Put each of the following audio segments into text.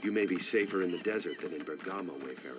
You may be safer in the desert than in Bergamo, Wayfarer.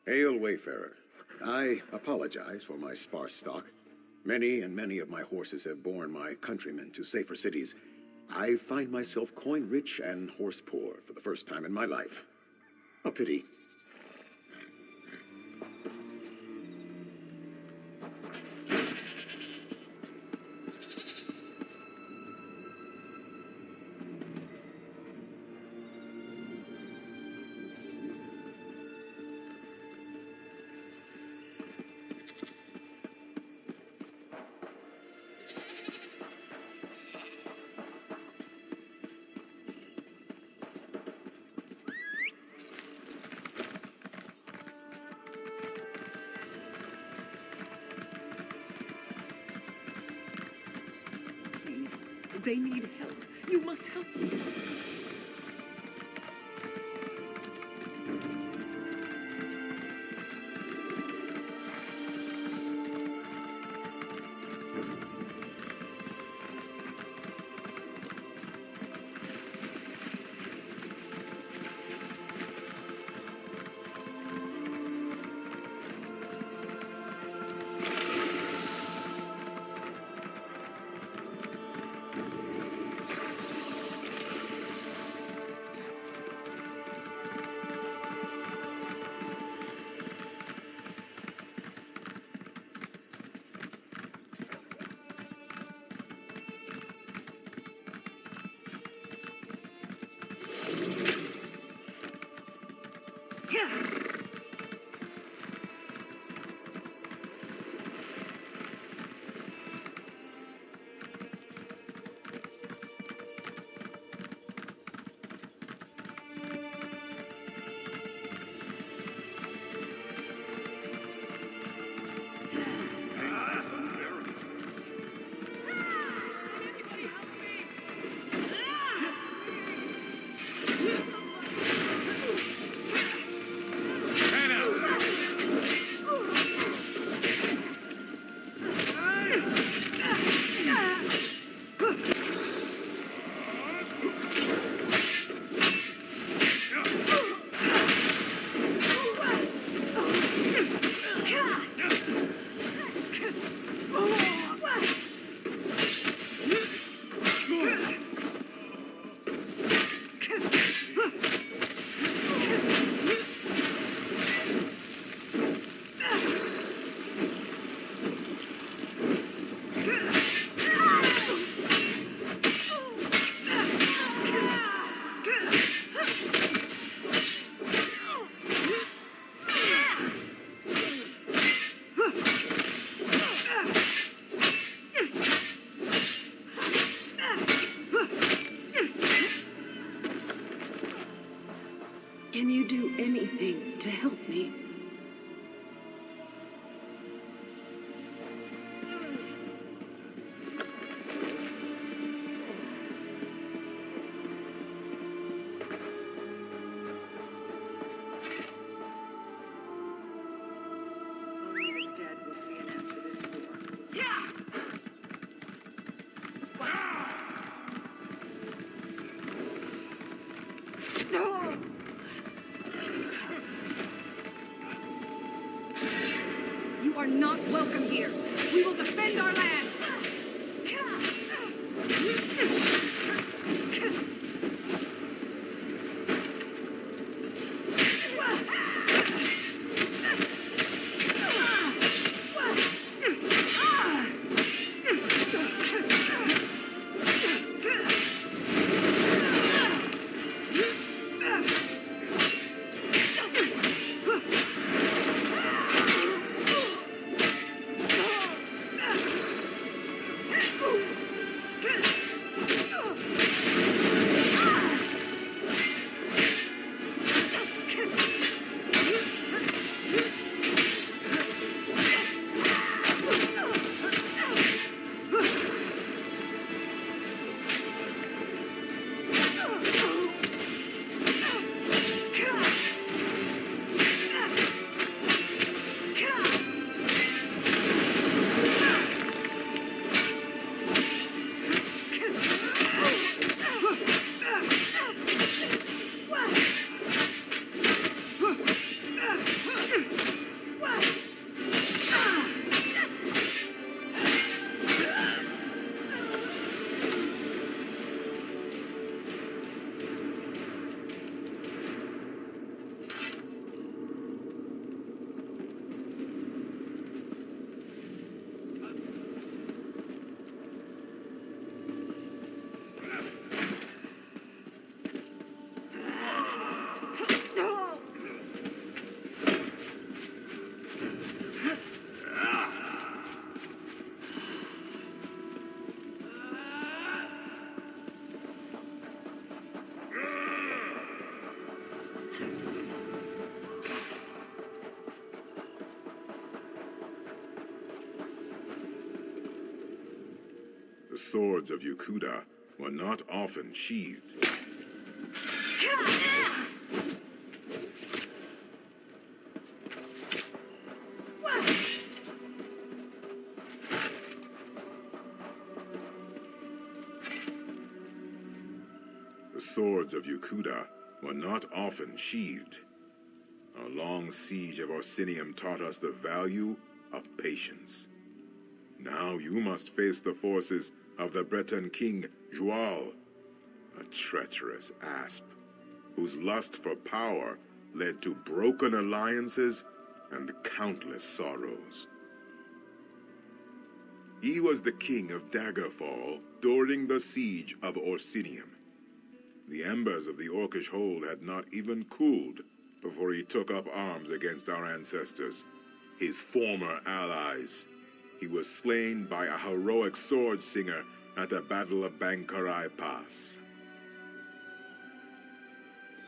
Hail, Wayfarer. I apologize for my sparse stock. Many and many of my horses have borne my countrymen to safer cities. I find myself coin-rich and horse-poor for the first time in my life. A pity. They need help. You must help them. Can you do anything to help me? Only the dead will see an end to this war. You are not welcome here. We will defend our land! The swords of Yukuda were not often sheathed. The swords of Yukuda were not often sheathed. Our long siege of Orsinium taught us the value of patience. Now you must face the forces of the Breton king, Joual, a treacherous asp, whose lust for power led to broken alliances and countless sorrows. He was the king of Daggerfall during the siege of Orsinium. The embers of the Orcish hold had not even cooled before he took up arms against our ancestors, his former allies. He was slain by a heroic sword singer at the Battle of Bankarai Pass.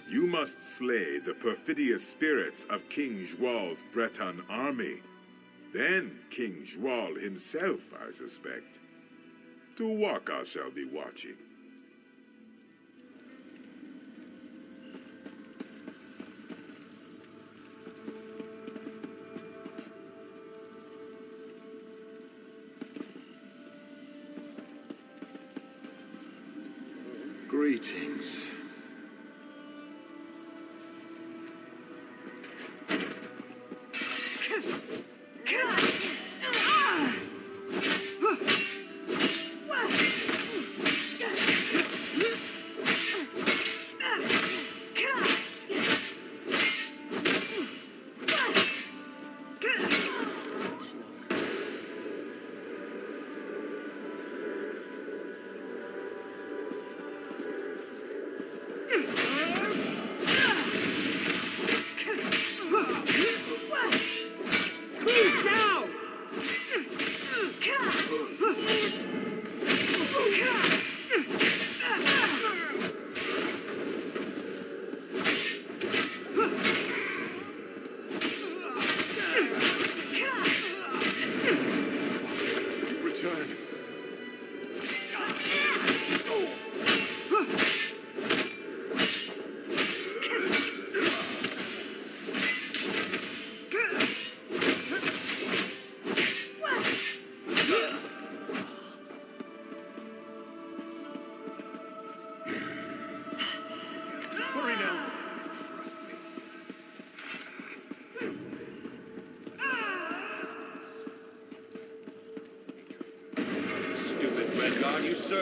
You must slay the perfidious spirits of King Joual's Breton army. Then King Joual himself, I suspect. To Waka shall be watching. Greetings.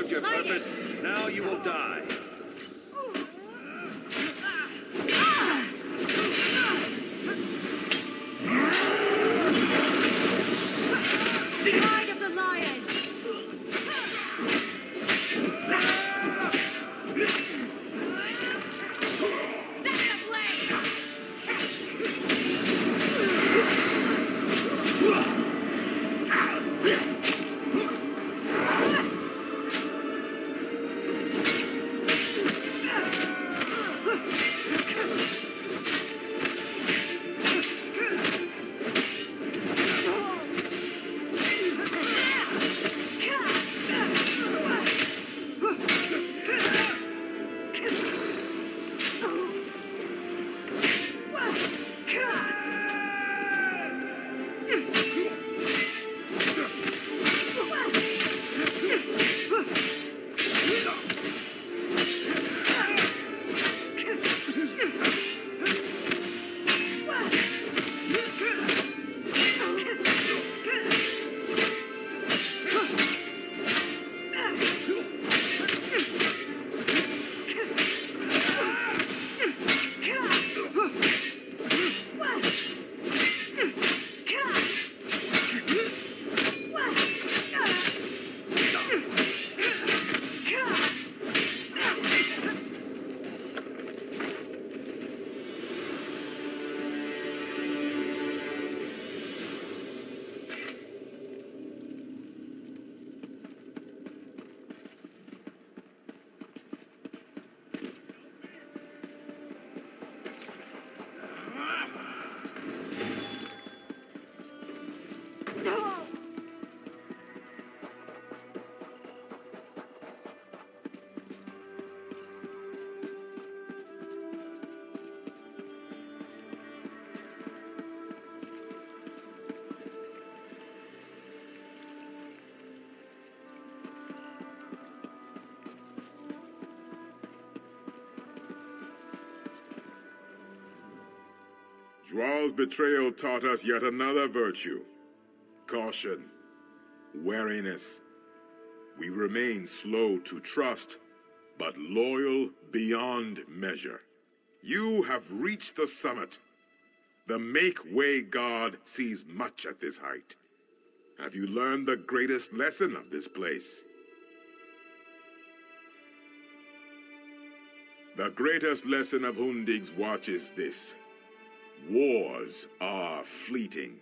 served your Light it. purpose. Now you will die. Pride of the lion. Set the blade. Drawl's betrayal taught us yet another virtue. Caution. Wariness. We remain slow to trust, but loyal beyond measure. You have reached the summit. The Make-Way God sees much at this height. Have you learned the greatest lesson of this place? The greatest lesson of Hundig's watch is this. Wars are fleeting,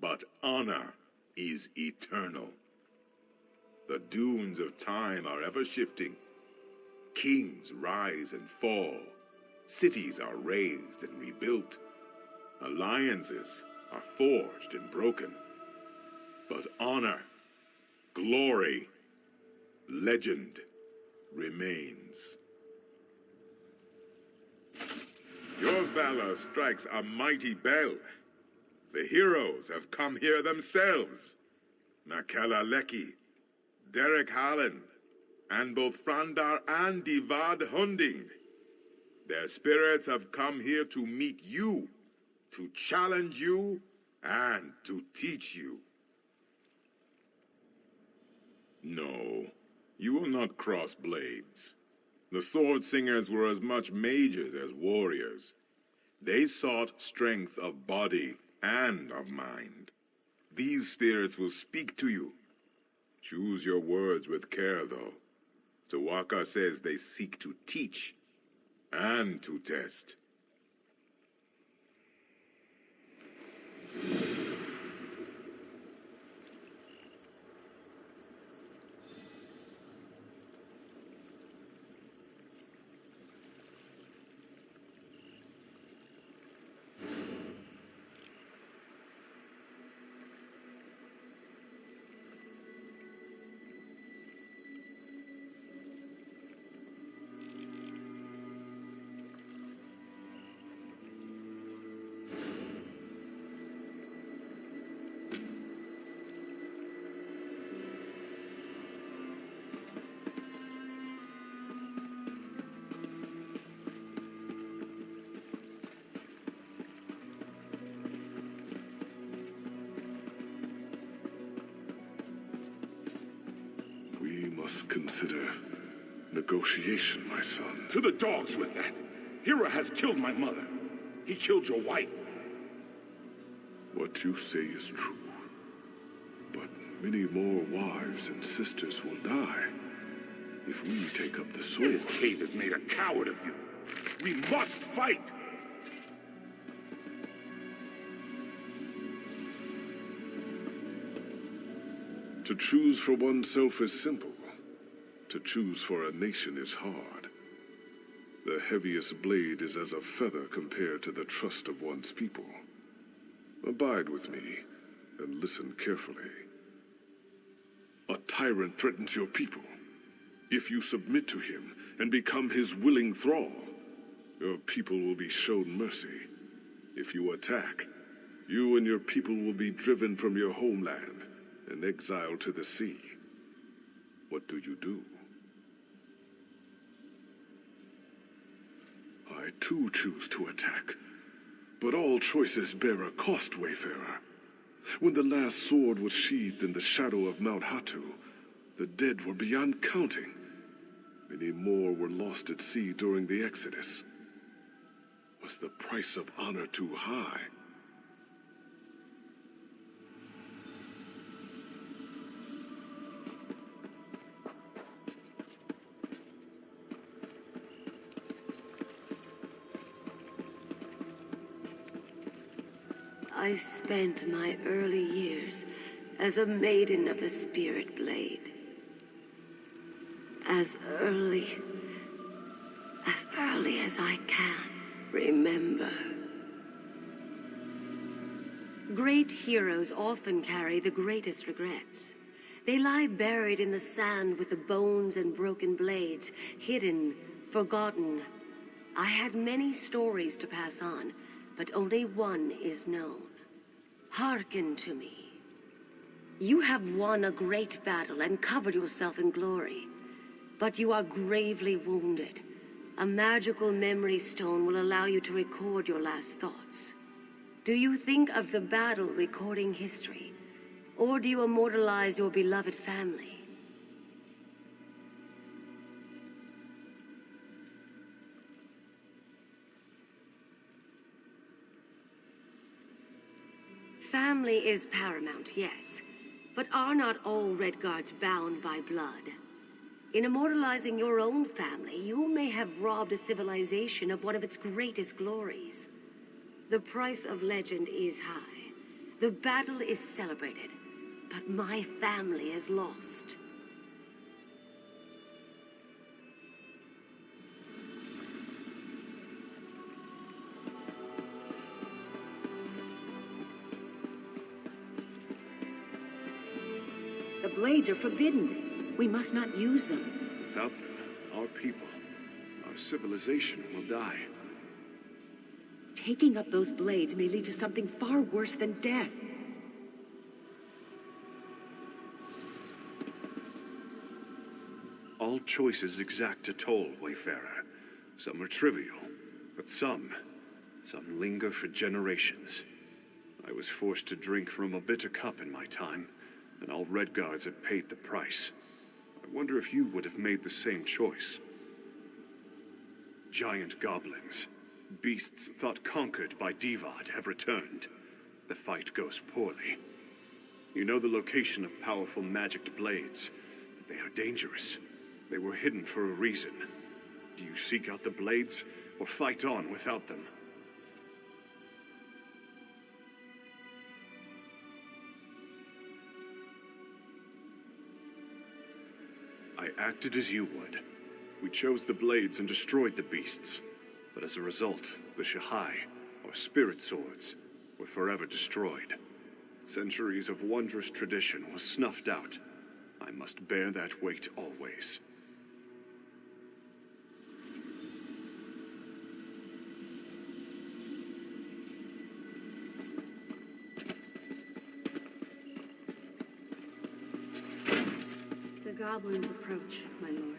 but honor is eternal. The dunes of time are ever shifting. Kings rise and fall. Cities are raised and rebuilt. Alliances are forged and broken. But honor, glory, legend remains. Your valor strikes a mighty bell. The heroes have come here themselves. Nakela Leki, Derek Harlan, and both Frandar and Divad Hunding. Their spirits have come here to meet you, to challenge you, and to teach you. No, you will not cross blades. The sword singers were as much mages as warriors. They sought strength of body and of mind. These spirits will speak to you. Choose your words with care, though. Tawaka says they seek to teach and to test. consider negotiation, my son. To the dogs with that! Hira has killed my mother. He killed your wife. What you say is true. But many more wives and sisters will die if we take up the sword. This cave has made a coward of you. We must fight! To choose for oneself is simple. To choose for a nation is hard. The heaviest blade is as a feather compared to the trust of one's people. Abide with me and listen carefully. A tyrant threatens your people. If you submit to him and become his willing thrall, your people will be shown mercy. If you attack, you and your people will be driven from your homeland and exiled to the sea. What do you do? I too choose to attack, but all choices bear a cost, Wayfarer. When the last sword was sheathed in the shadow of Mount Hatu, the dead were beyond counting. Many more were lost at sea during the Exodus. Was the price of honor too high? I spent my early years as a maiden of the Spirit Blade. As early as I can remember. Great heroes often carry the greatest regrets. They lie buried in the sand with the bones and broken blades, hidden, forgotten. I had many stories to pass on, but only one is known. Hearken to me. You have won a great battle and covered yourself in glory, but you are gravely wounded. A magical memory stone will allow you to record your last thoughts. Do you think of the battle recording history, or do you immortalize your beloved family? Family is paramount, yes, but are not all Redguards bound by blood? In immortalizing your own family, you may have robbed a civilization of one of its greatest glories. The price of legend is high. The battle is celebrated, but my family is lost. The blades are forbidden. We must not use them. Without them, our people, our civilization will die. Taking up those blades may lead to something far worse than death. All choices exact a toll, Wayfarer. Some are trivial, but some linger for generations. I was forced to drink from a bitter cup in my time, and all Redguards have paid the price. I wonder if you would have made the same choice. Giant goblins, beasts thought conquered by Divad, have returned. The fight goes poorly. You know the location of powerful magicked blades, but they are dangerous. They were hidden for a reason. Do you seek out the blades, or fight on without them? I acted as you would. We chose the blades and destroyed the beasts. But as a result, the Shahai, or spirit swords, were forever destroyed. Centuries of wondrous tradition was snuffed out. I must bear that weight always. The goblins approach, my lord.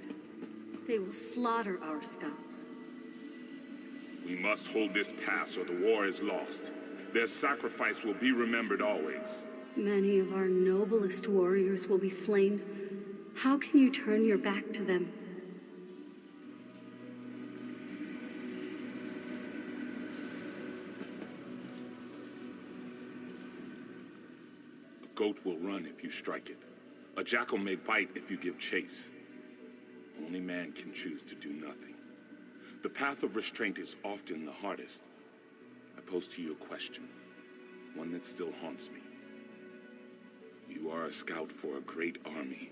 They will slaughter our scouts. We must hold this pass or the war is lost. Their sacrifice will be remembered always. Many of our noblest warriors will be slain. How can you turn your back to them? A goat will run if you strike it. A jackal may bite if you give chase. Only man can choose to do nothing. The path of restraint is often the hardest. I pose to you a question, one that still haunts me. You are a scout for a great army,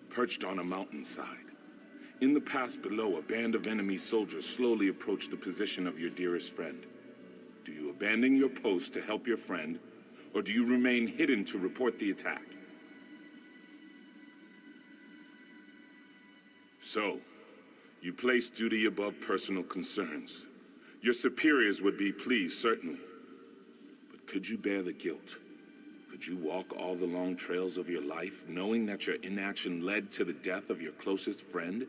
perched on a mountainside. In the pass below, a band of enemy soldiers slowly approach the position of your dearest friend. Do you abandon your post to help your friend, or do you remain hidden to report the attack? So, you place duty above personal concerns. Your superiors would be pleased, certainly. But could you bear the guilt? Could you walk all the long trails of your life, knowing that your inaction led to the death of your closest friend?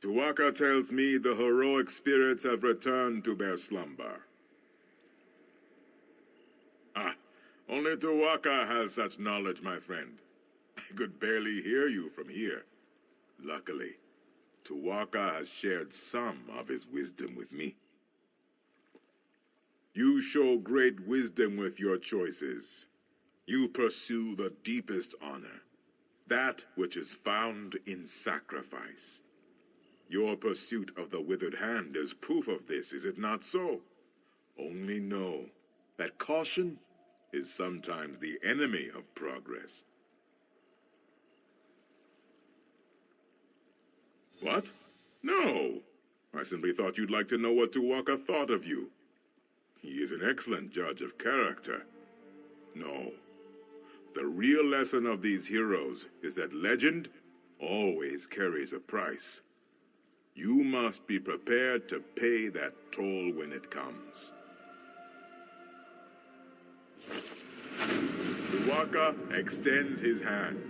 Tuwaka tells me the heroic spirits have returned to their slumber. Ah, only Tuwaka has such knowledge, my friend. I could barely hear you from here. Luckily, Tuwaka has shared some of his wisdom with me. You show great wisdom with your choices. You pursue the deepest honor, that which is found in sacrifice. Your pursuit of the withered hand is proof of this, is it not so? Only know that caution is sometimes the enemy of progress. What? No! I simply thought you'd like to know what Tuwaka thought of you. He is an excellent judge of character. No. The real lesson of these heroes is that legend always carries a price. You must be prepared to pay that toll when it comes. Tuwaka extends his hand.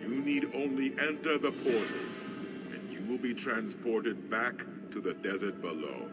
You need only enter the portal, and you will be transported back to the desert below.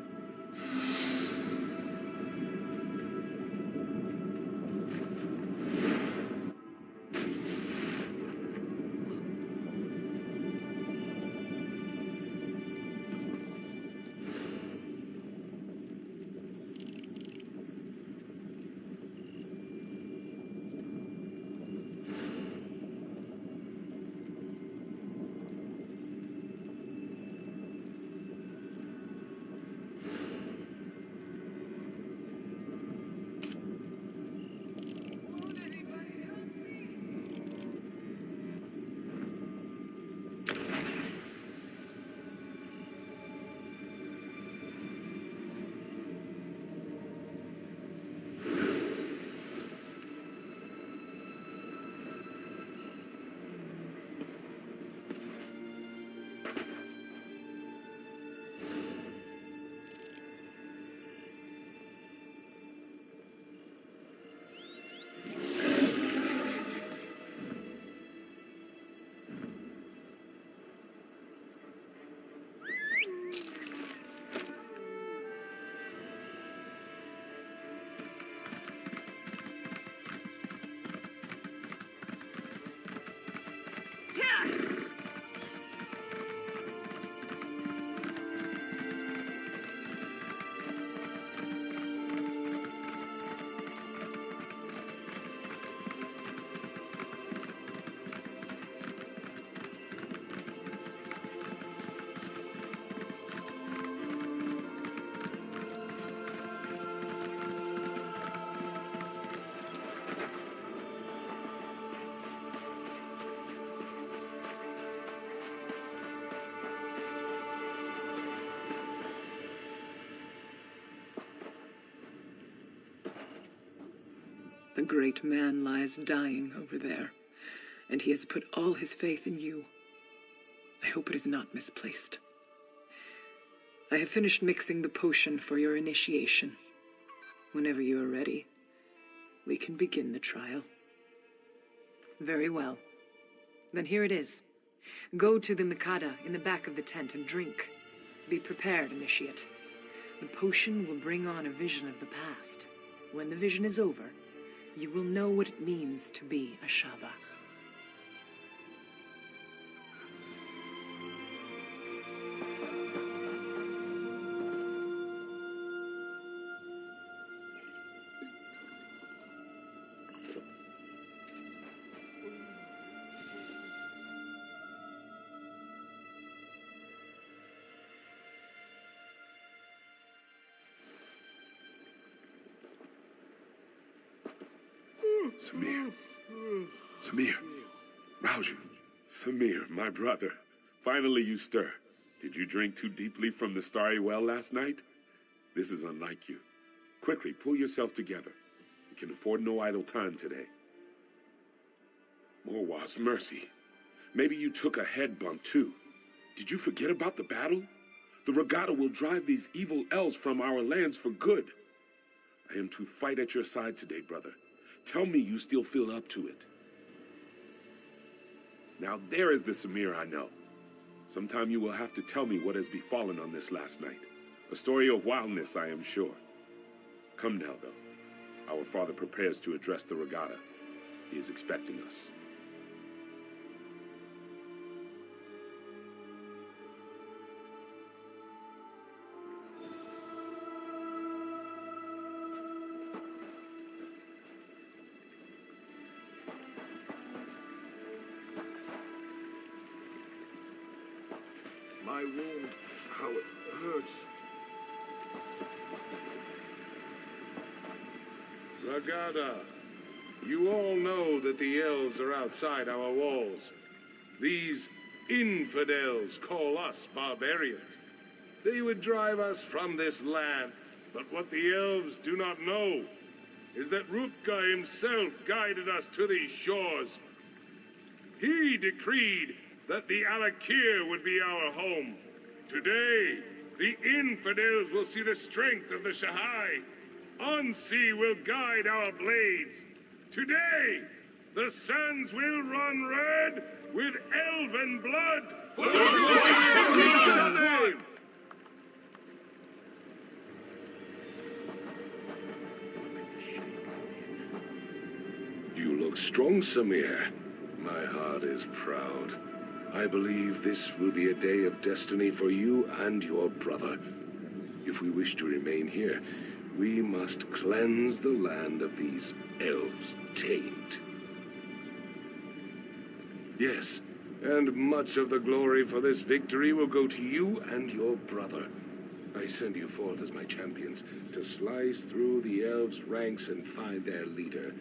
The great man lies dying over there, and he has put all his faith in you. I hope it is not misplaced. I have finished mixing the potion for your initiation. Whenever you are ready, we can begin the trial. Very well. Then here it is. Go to the Mikada in the back of the tent and drink. Be prepared, initiate. The potion will bring on a vision of the past. When the vision is over, you will know what it means to be a Shaba. Samir. Samir. Rouse you. Samir, my brother. Finally you stir. Did you drink too deeply from the starry well last night? This is unlike you. Quickly, pull yourself together. We can afford no idle time today. Morwaz, mercy. Maybe you took a head bump too. Did you forget about the battle? The regatta will drive these evil elves from our lands for good. I am to fight at your side today, brother. Tell me you still feel up to it. Now there is the Samir I know. Sometime you will have to tell me what has befallen on this last night. A story of wildness, I am sure. Come now, though. Our father prepares to address the regatta. He is expecting us. My wound, how it hurts. Ragada, you all know that the elves are outside our walls. These infidels call us barbarians. They would drive us from this land, but what the elves do not know is that Rutger himself guided us to these shores. He decreed that the Alik'r would be our home. Today, the infidels will see the strength of the Shahai. Ansi will guide our blades. Today, the sands will run red with elven blood. For the You look strong, Samir. My heart is proud. I believe this will be a day of destiny for you and your brother. If we wish to remain here, we must cleanse the land of these elves' taint. Yes, and much of the glory for this victory will go to you and your brother. I send you forth as my champions to slice through the elves' ranks and find their leader.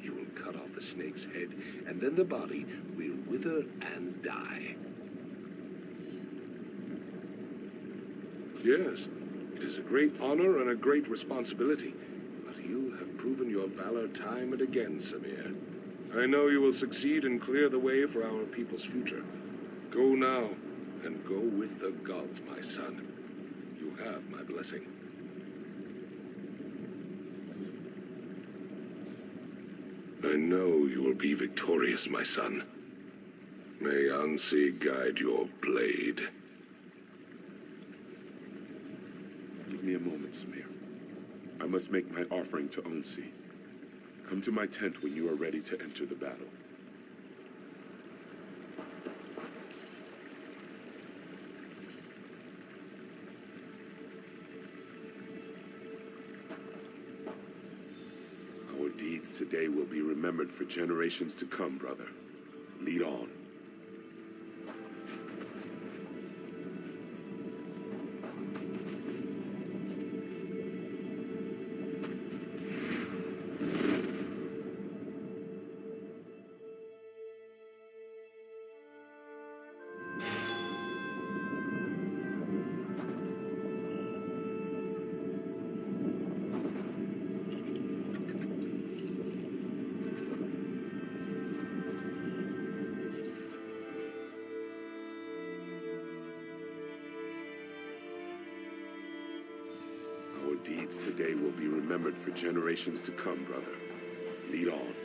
You will cut off the snake's head, and then the body will wither and die. Yes, it is a great honor and a great responsibility, but you have proven your valor time and again, Samir. I know you will succeed and clear the way for our people's future. Go now, and go with the gods, my son. You have my blessing. I know you will be victorious, my son. May Ansi guide your blade. Give me a moment, Samir. I must make my offering to Ansi. Come to my tent when you are ready to enter the battle. Our deeds today will be remembered for generations to come, brother. Lead on. today will be remembered for generations to come, brother. Lead on.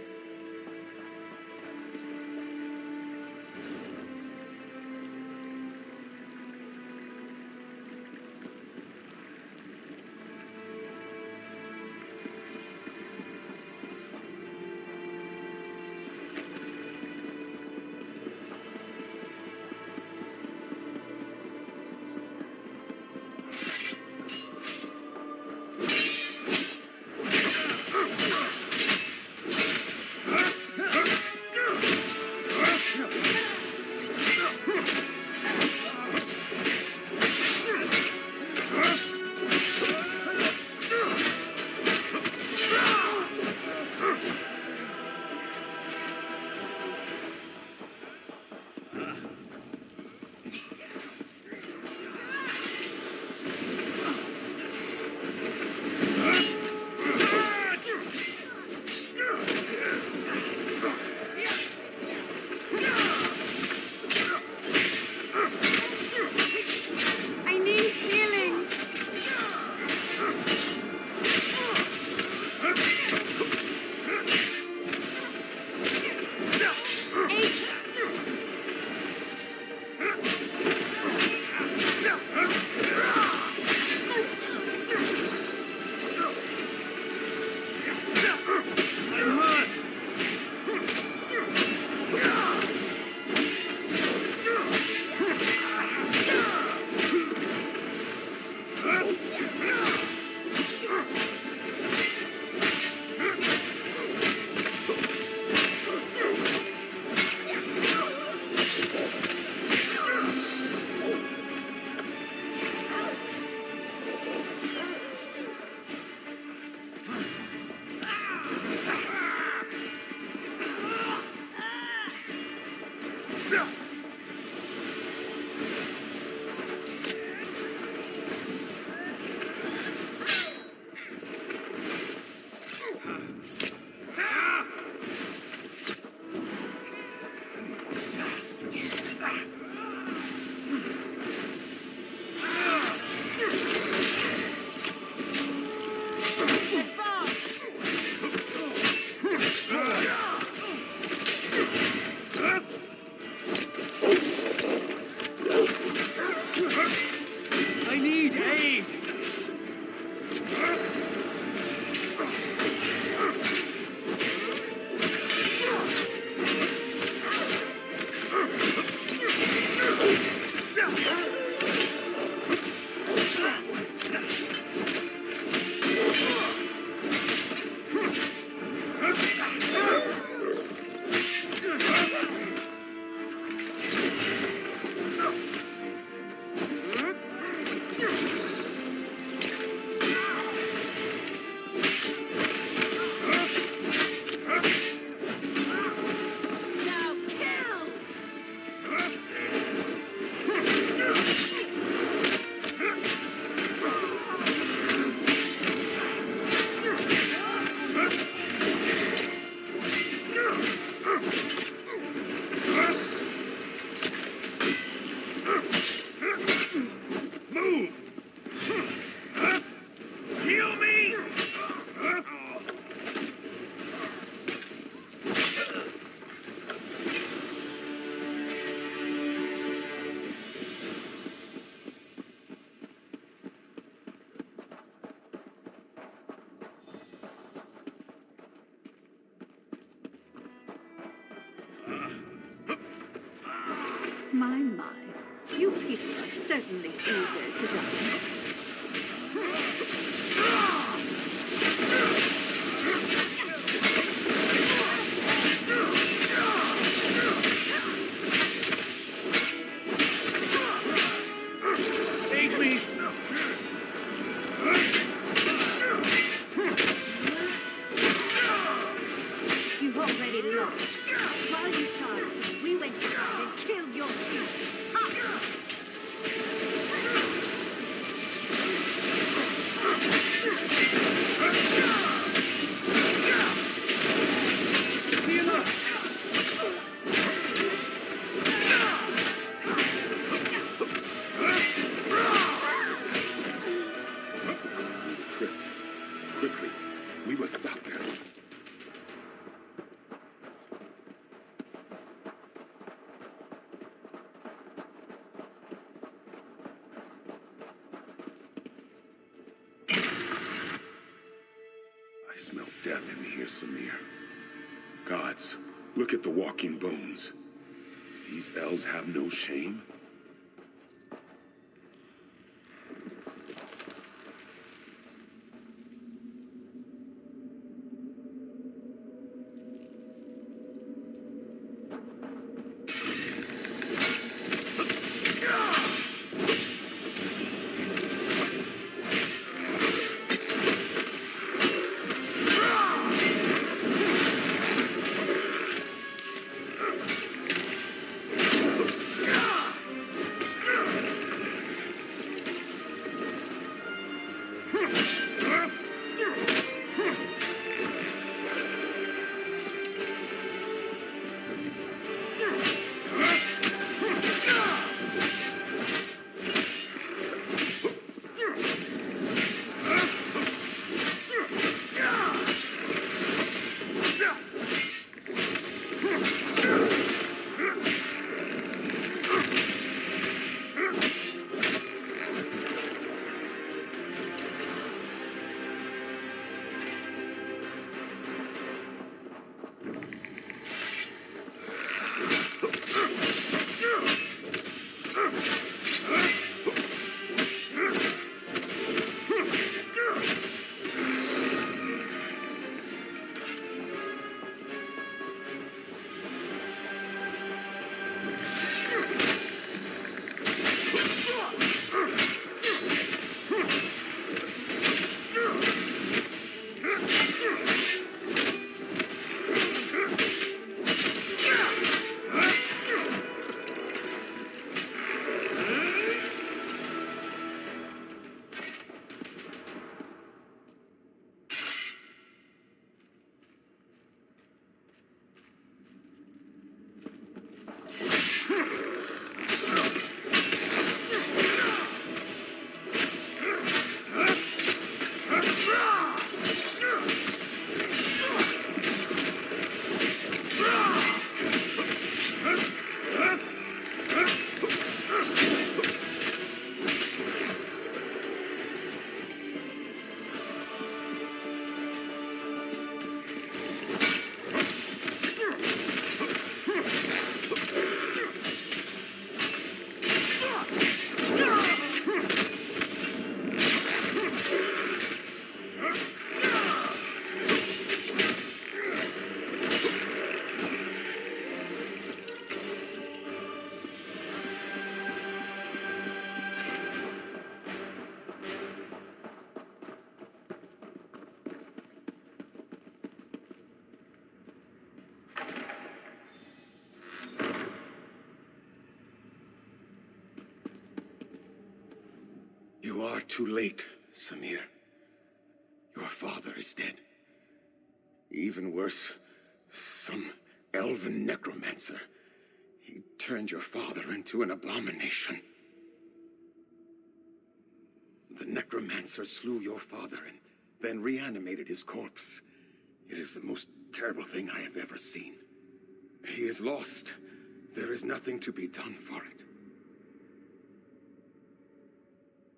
My. You people are certainly eager to die. Take me! You've already lost. While you charged me, we went inside and killed your people. Ha! smell death in here, Samir. Gods, look at the walking bones. These elves have no shame? You are too late, Samir. Your father is dead. Even worse, some elven necromancer. He turned your father into an abomination. The necromancer slew your father and then reanimated his corpse. It is the most terrible thing I have ever seen. He is lost. There is nothing to be done for it.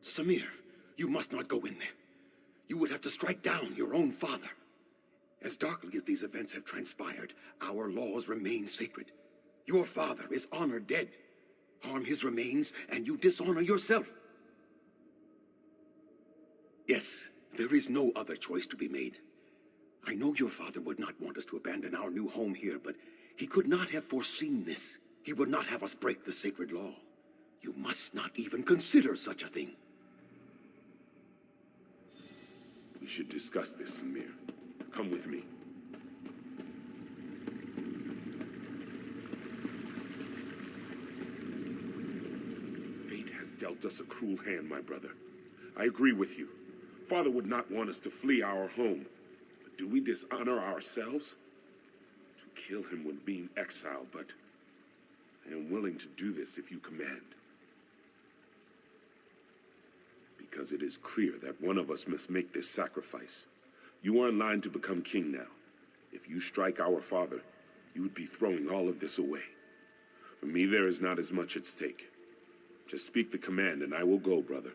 Samir, you must not go in there. You would have to strike down your own father. As darkly as these events have transpired, our laws remain sacred. Your father is honored dead. Harm his remains, and you dishonor yourself. Yes, there is no other choice to be made. I know your father would not want us to abandon our new home here, but he could not have foreseen this. He would not have us break the sacred law. You must not even consider such a thing. We should discuss this, Samir. Come with me. Fate has dealt us a cruel hand, my brother. I agree with you. Father would not want us to flee our home. But do we dishonor ourselves? To kill him would mean exile, but I am willing to do this if you command. Because it is clear that one of us must make this sacrifice. You are in line to become king now. If you strike our father, you would be throwing all of this away. For me, there is not as much at stake. Just speak the command and I will go, brother.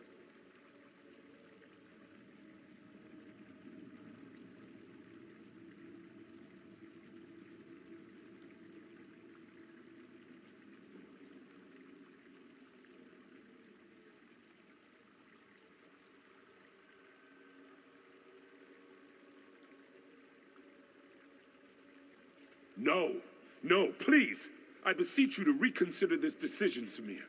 No, no, please. I beseech you to reconsider this decision, Samir.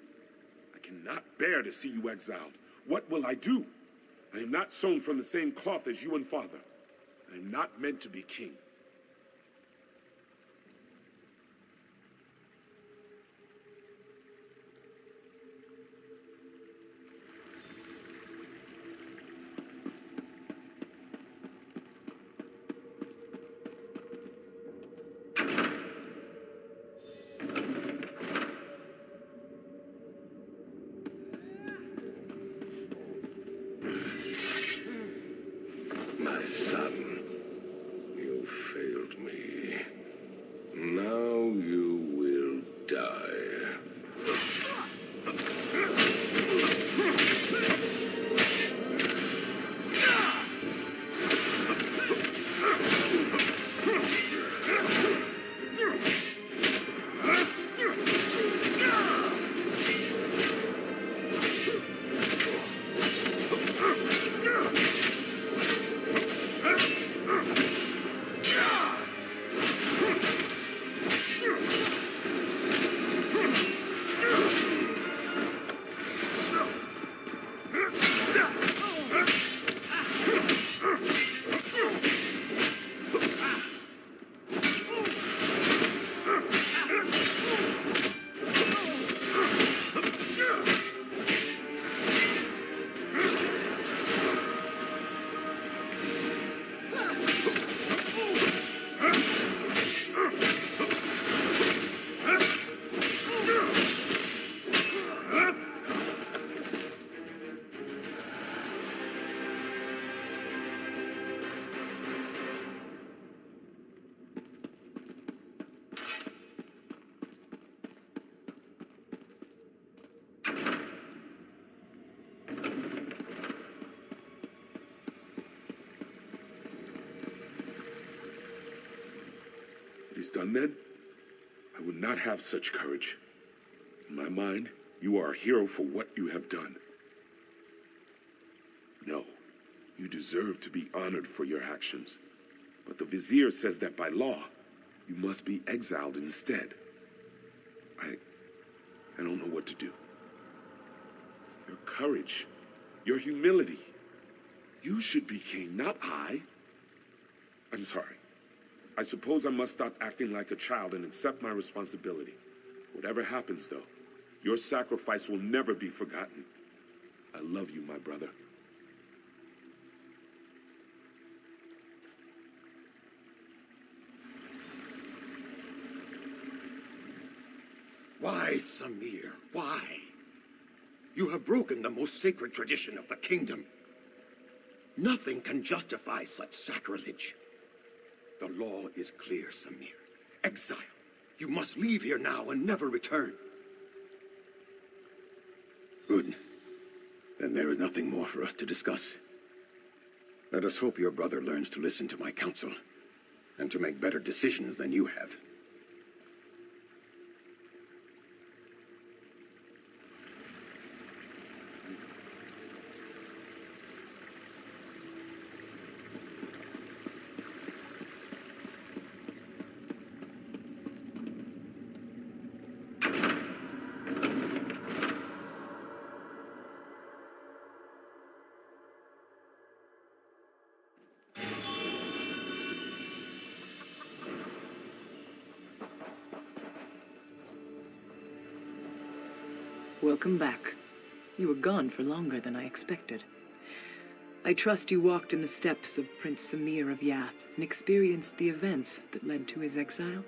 I cannot bear to see you exiled. What will I do? I am not sewn from the same cloth as you and father. I am not meant to be king. My son, you failed me. Now you will die. It is done then? I would not have such courage. In my mind, you are a hero for what you have done. No, you deserve to be honored for your actions. But the Vizier says that by law, you must be exiled instead. I don't know what to do. Your courage, your humility. You should be king, not I. I'm sorry. I suppose I must stop acting like a child and accept my responsibility. Whatever happens, though, your sacrifice will never be forgotten. I love you, my brother. Why, Samir? Why? You have broken the most sacred tradition of the kingdom. Nothing can justify such sacrilege. The law is clear, Samir. Exile. You must leave here now and never return. Good. Then there is nothing more for us to discuss. Let us hope your brother learns to listen to my counsel, and to make better decisions than you have. Welcome back. You were gone for longer than I expected. I trust you walked in the steps of Prince Samir of Yath and experienced the events that led to his exile?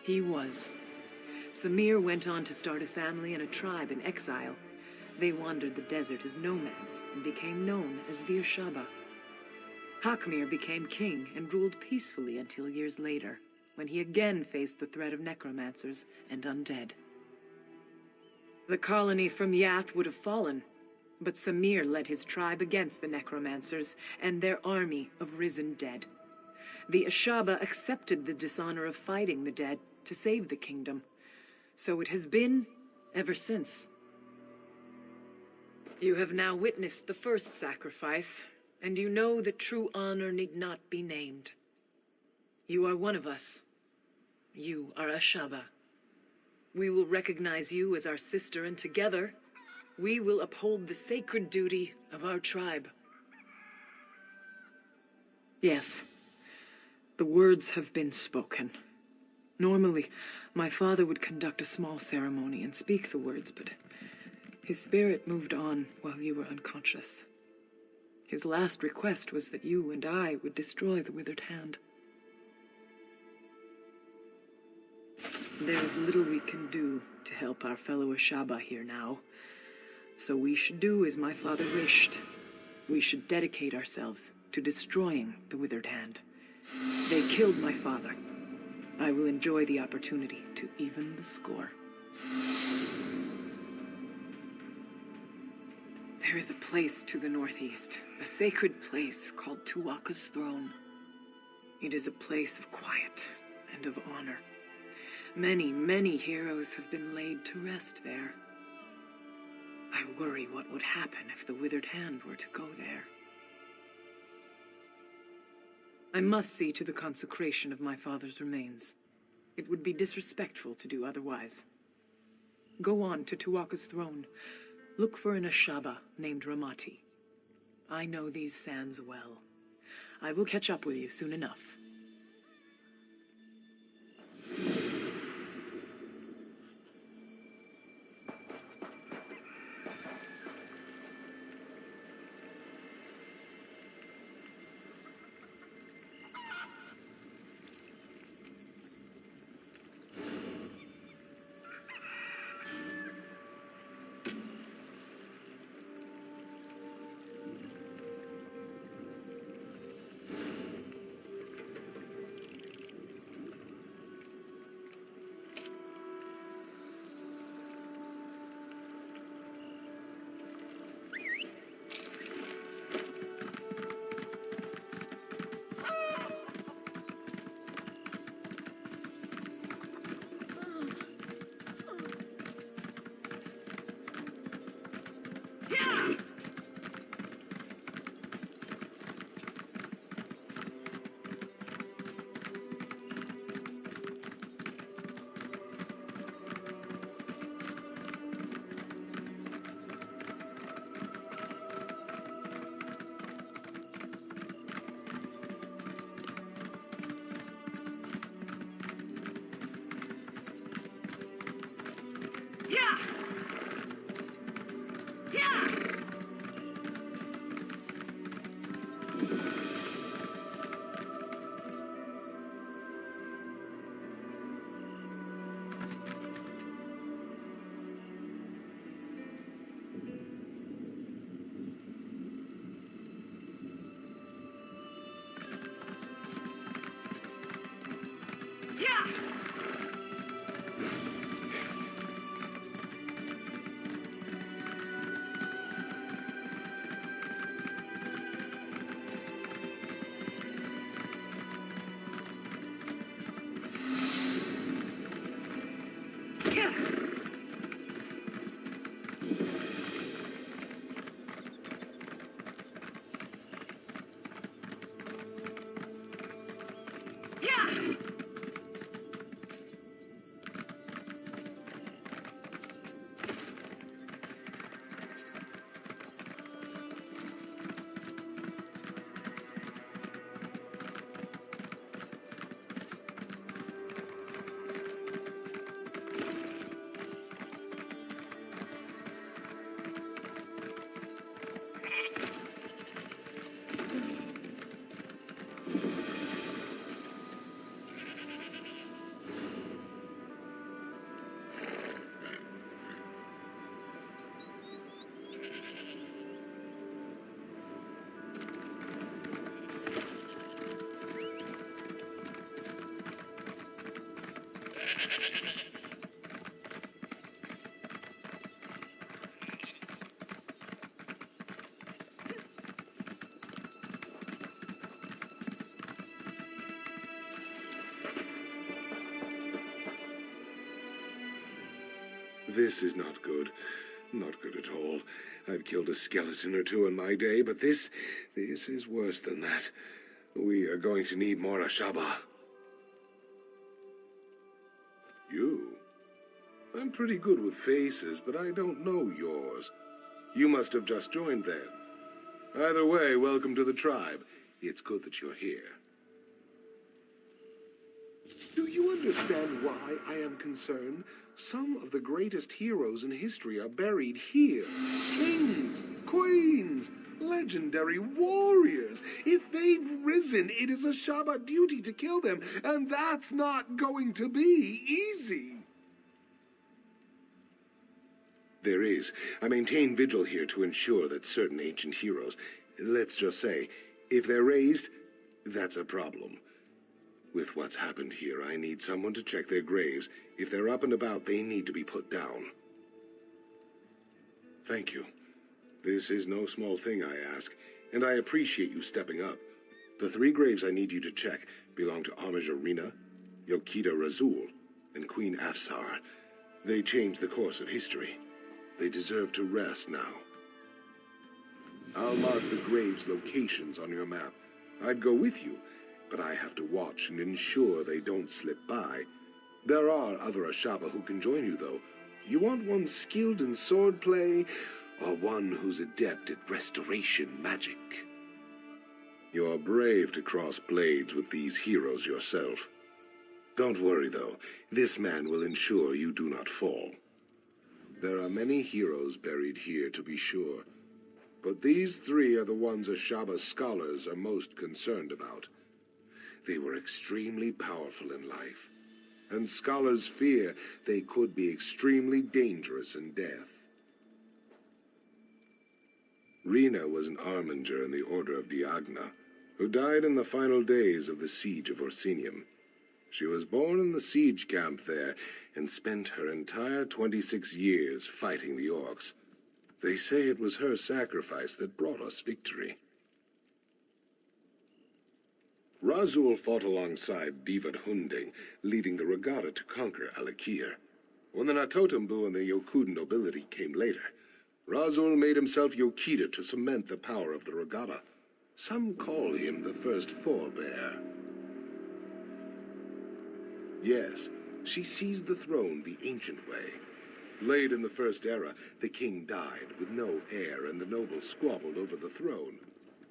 He was. Samir went on to start a family and a tribe in exile. They wandered the desert as nomads and became known as the Ashaba. Hakmir became king and ruled peacefully until years later, when he again faced the threat of necromancers and undead. The colony from Yath would have fallen, but Samir led his tribe against the necromancers and their army of risen dead. The Ashaba accepted the dishonor of fighting the dead to save the kingdom. So it has been ever since. You have now witnessed the first sacrifice, and you know that true honor need not be named. You are one of us. You are Ashaba. We will recognize you as our sister, and together, we will uphold the sacred duty of our tribe. Yes, the words have been spoken. Normally, my father would conduct a small ceremony and speak the words, but his spirit moved on while you were unconscious. His last request was that you and I would destroy the withered hand. There is little we can do to help our fellow Ashaba here now. So we should do as my father wished. We should dedicate ourselves to destroying the withered hand. They killed my father. I will enjoy the opportunity to even the score. There is a place to the northeast, a sacred place called Tuwaka's Throne. It is a place of quiet and of honor. Many, many heroes have been laid to rest there. I worry what would happen if the withered hand were to go there. I must see to the consecration of my father's remains. It would be disrespectful to do otherwise. Go on to Tuwaka's Throne. Look for an Ashaba named Ramati. I know these sands well. I will catch up with you soon enough. This is not good. Not good at all. I've killed a skeleton or two in my day, but this is worse than that. We are going to need more Ashaba. You? I'm pretty good with faces, but I don't know yours. You must have just joined then. Either way, welcome to the tribe. It's good that you're here. Do you understand why I am concerned? Some of the greatest heroes in history are buried here. Kings, queens, legendary warriors. If they've risen, it is a Shaba duty to kill them, and that's not going to be easy. There is. I maintain vigil here to ensure that certain ancient heroes, let's just say, if they're raised, that's a problem. With what's happened here, I need someone to check their graves. If they're up and about, they need to be put down. Thank you. This is no small thing, I ask, and I appreciate you stepping up. The 3 graves I need you to check belong to Homage Arena, Yokita Razul, and Queen Afsar. They changed the course of history. They deserve to rest now. I'll mark the graves' locations on your map. I'd go with you, but I have to watch and ensure they don't slip by. There are other Ashaba who can join you, though. You want one skilled in swordplay, or one who's adept at restoration magic? You're brave to cross blades with these heroes yourself. Don't worry, though. This man will ensure you do not fall. There are many heroes buried here, to be sure. But these 3 are the ones Ashaba scholars are most concerned about. They were extremely powerful in life, and scholars fear they could be extremely dangerous in death. Rena was an armiger in the Order of Diagna, who died in the final days of the siege of Orsinium. She was born in the siege camp there and spent her entire 26 years fighting the orcs. They say it was her sacrifice that brought us victory. Razul fought alongside Divad Hunding, leading the regatta to conquer Alik'r. When the Natotambu and the Yokud nobility came later, Razul made himself Yokita to cement the power of the regatta. Some call him the first forebear. Yes, she seized the throne the ancient way. Late in the First Era, the king died with no heir, and the nobles squabbled over the throne.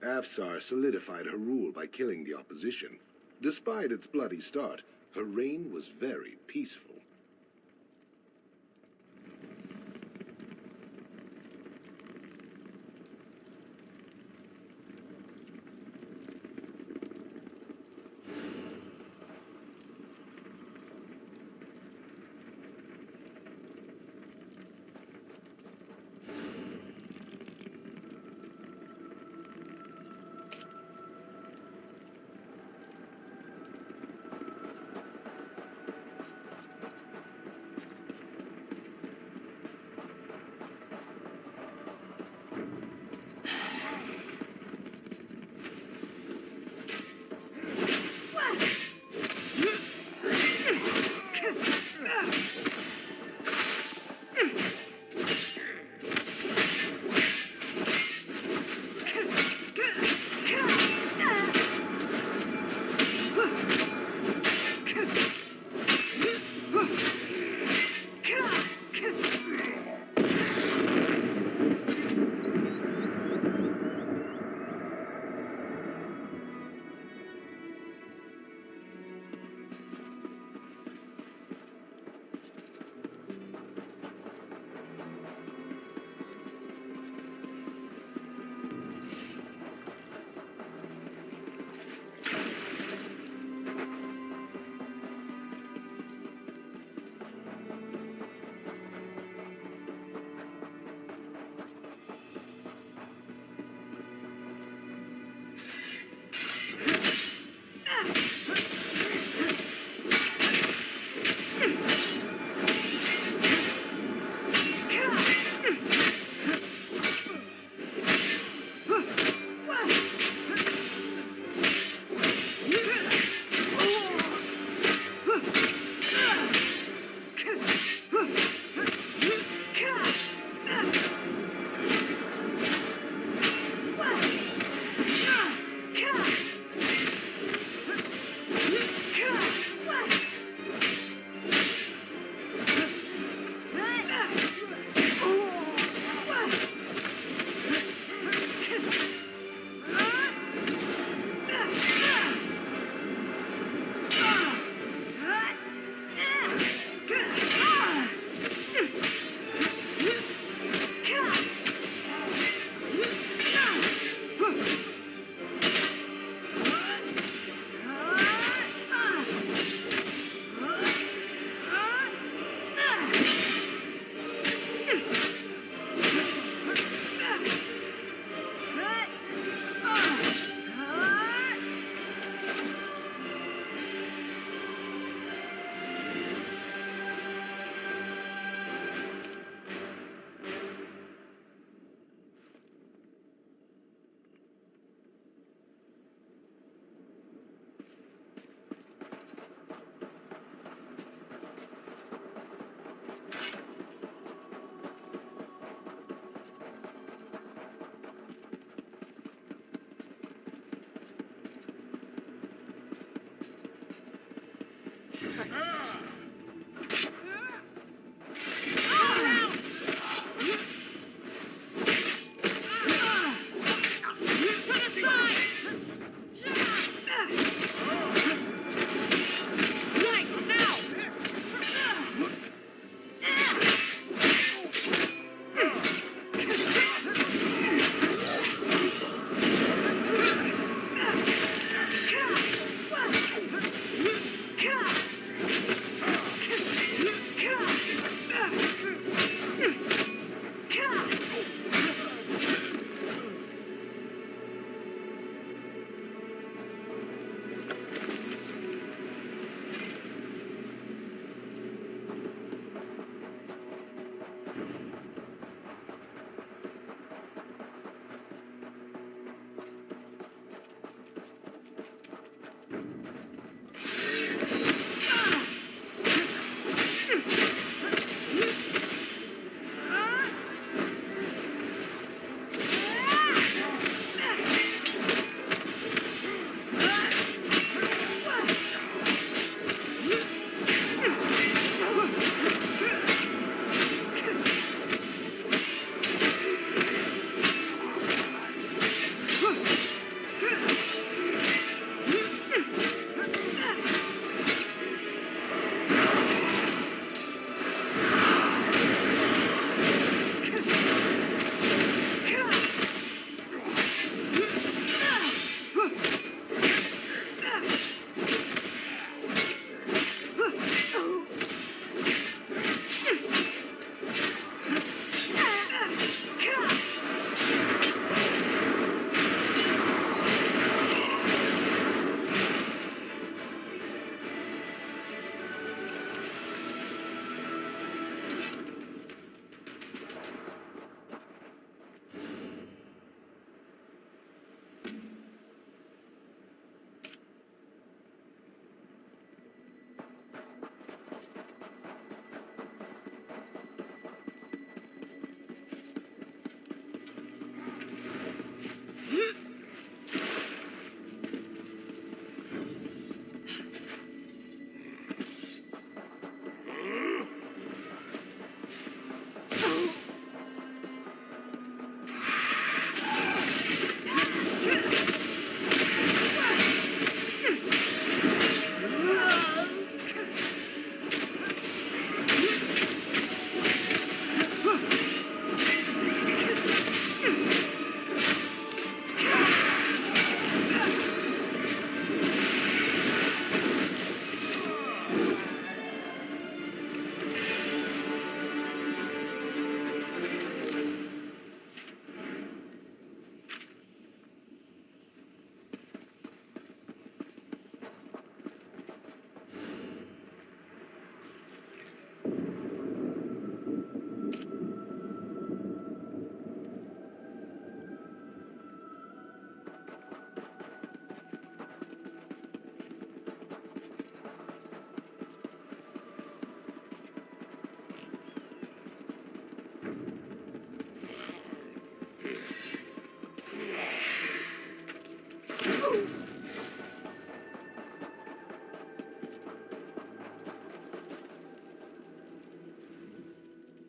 Afsar solidified her rule by killing the opposition. Despite its bloody start, her reign was very peaceful.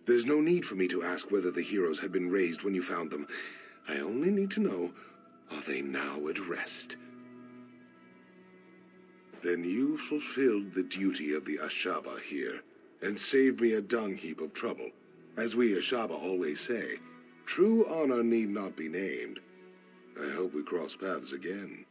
There's no need for me to ask whether the heroes had been raised when you found them. I only need to know, are they now at rest? Then you fulfilled the duty of the Ashaba here, and saved me a dung heap of trouble. As we Ashaba always say, true honor need not be named. I hope we cross paths again.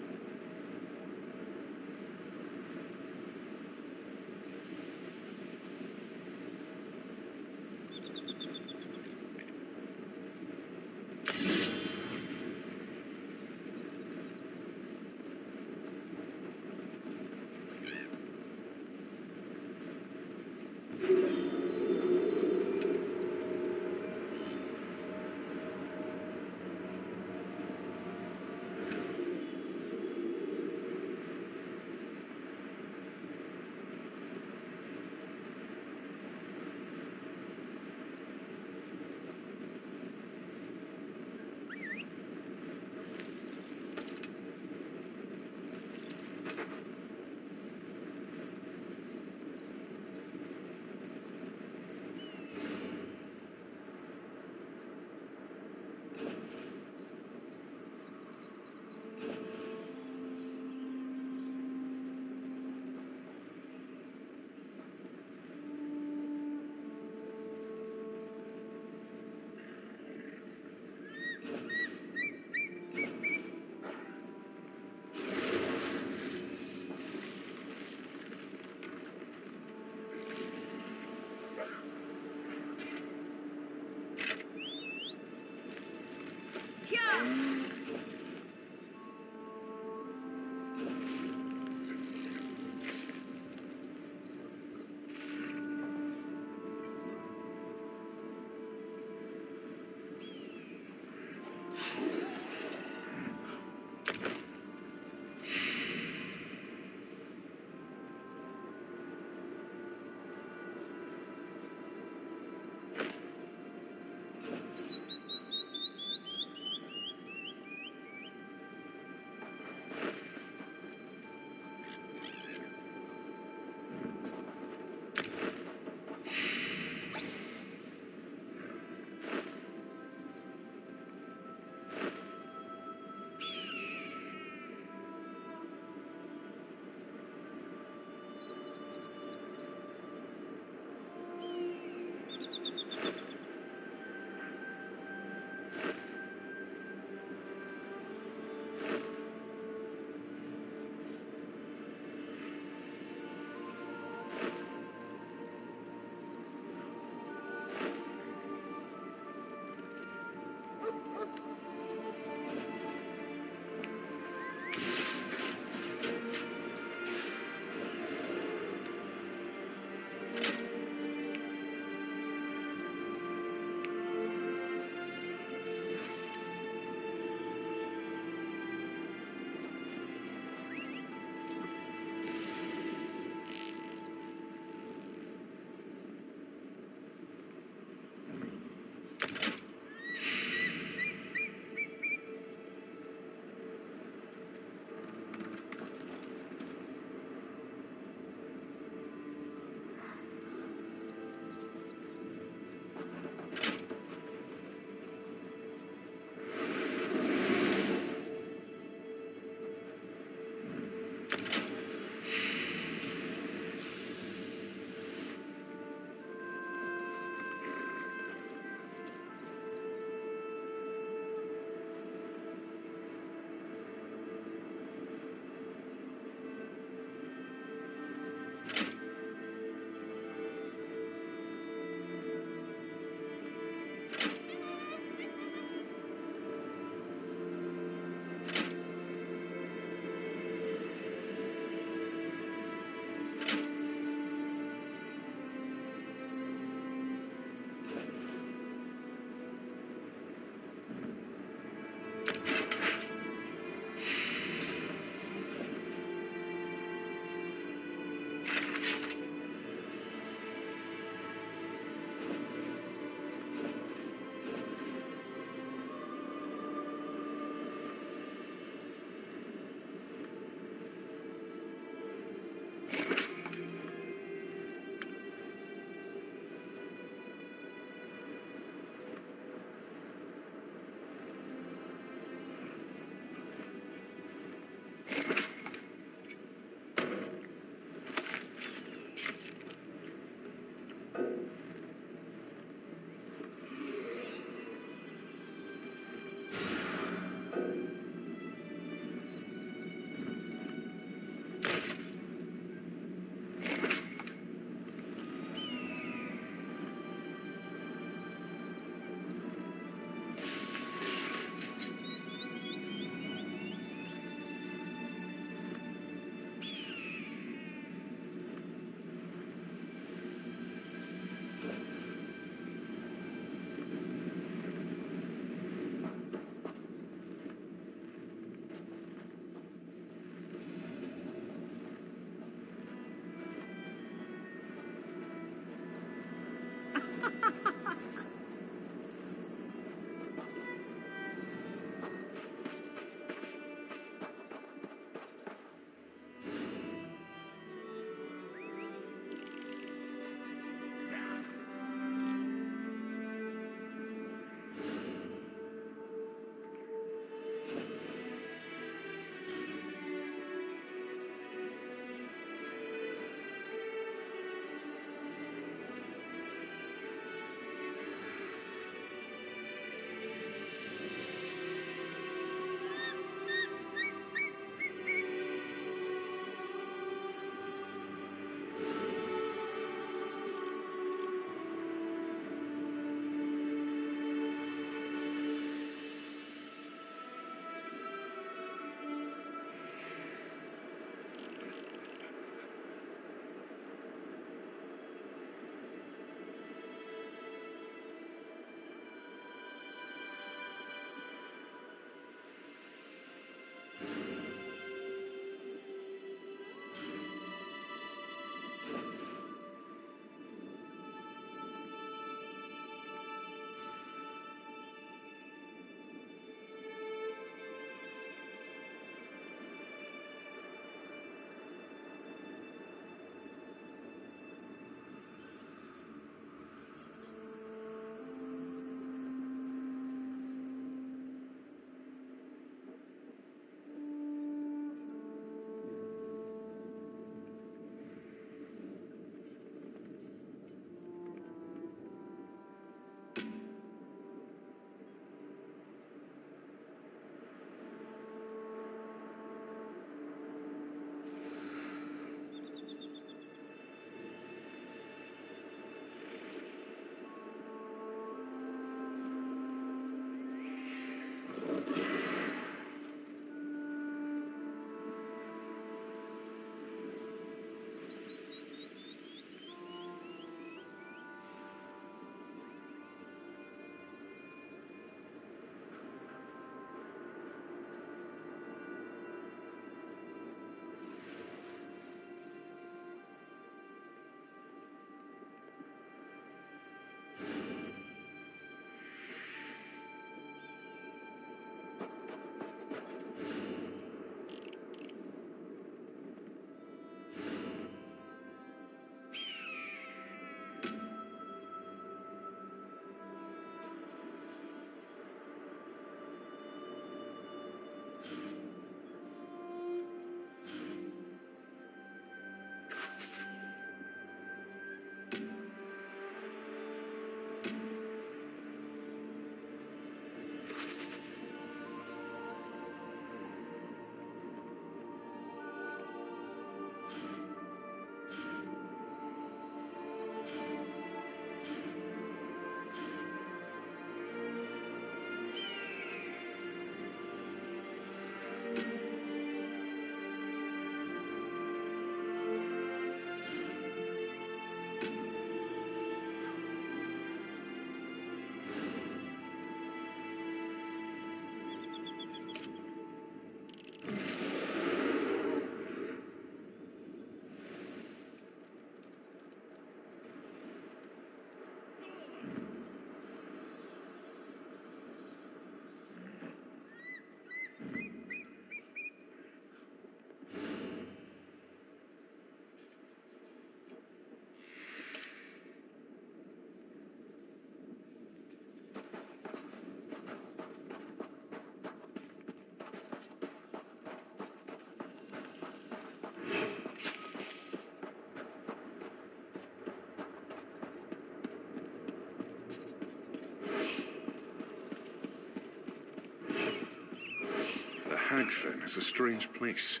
Alik'r is a strange place,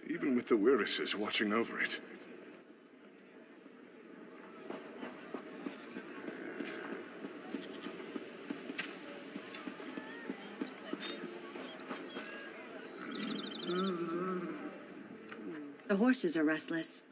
even with the Wirises watching over it. The horses are restless.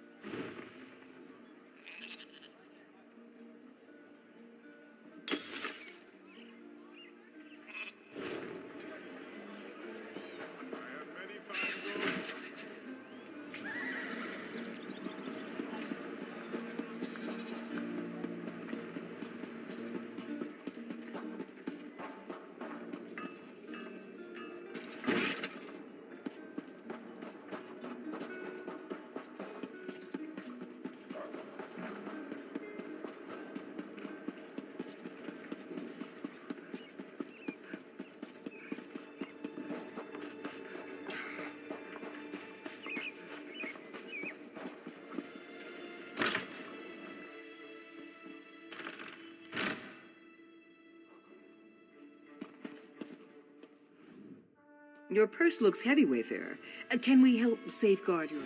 Your purse looks heavy, Wayfarer. Can we help safeguard your...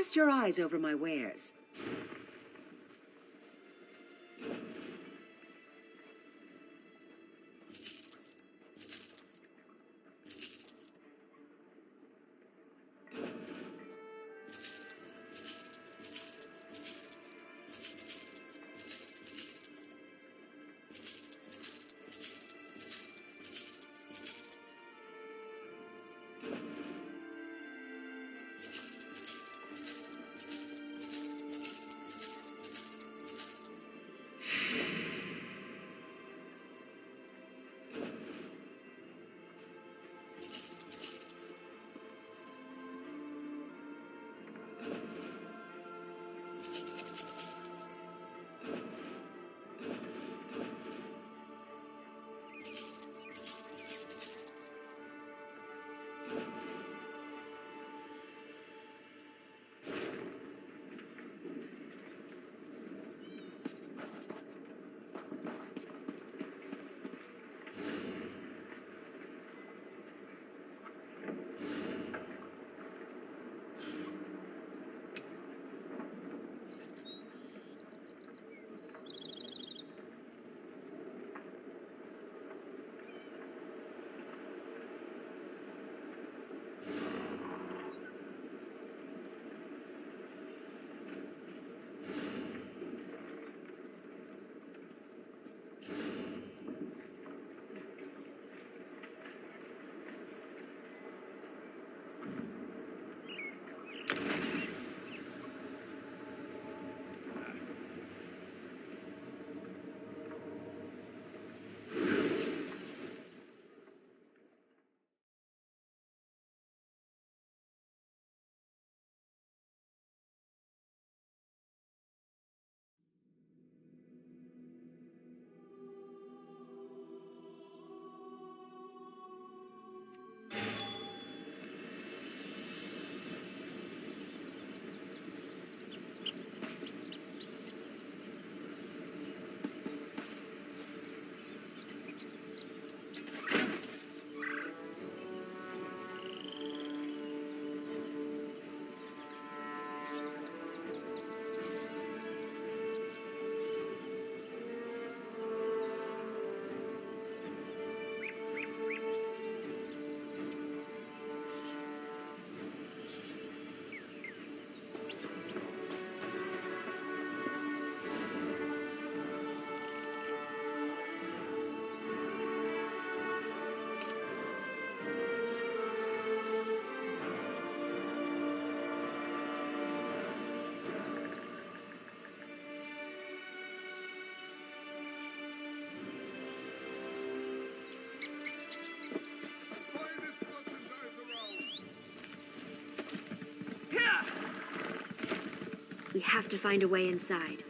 Cast your eyes over my wares. We have to find a way inside.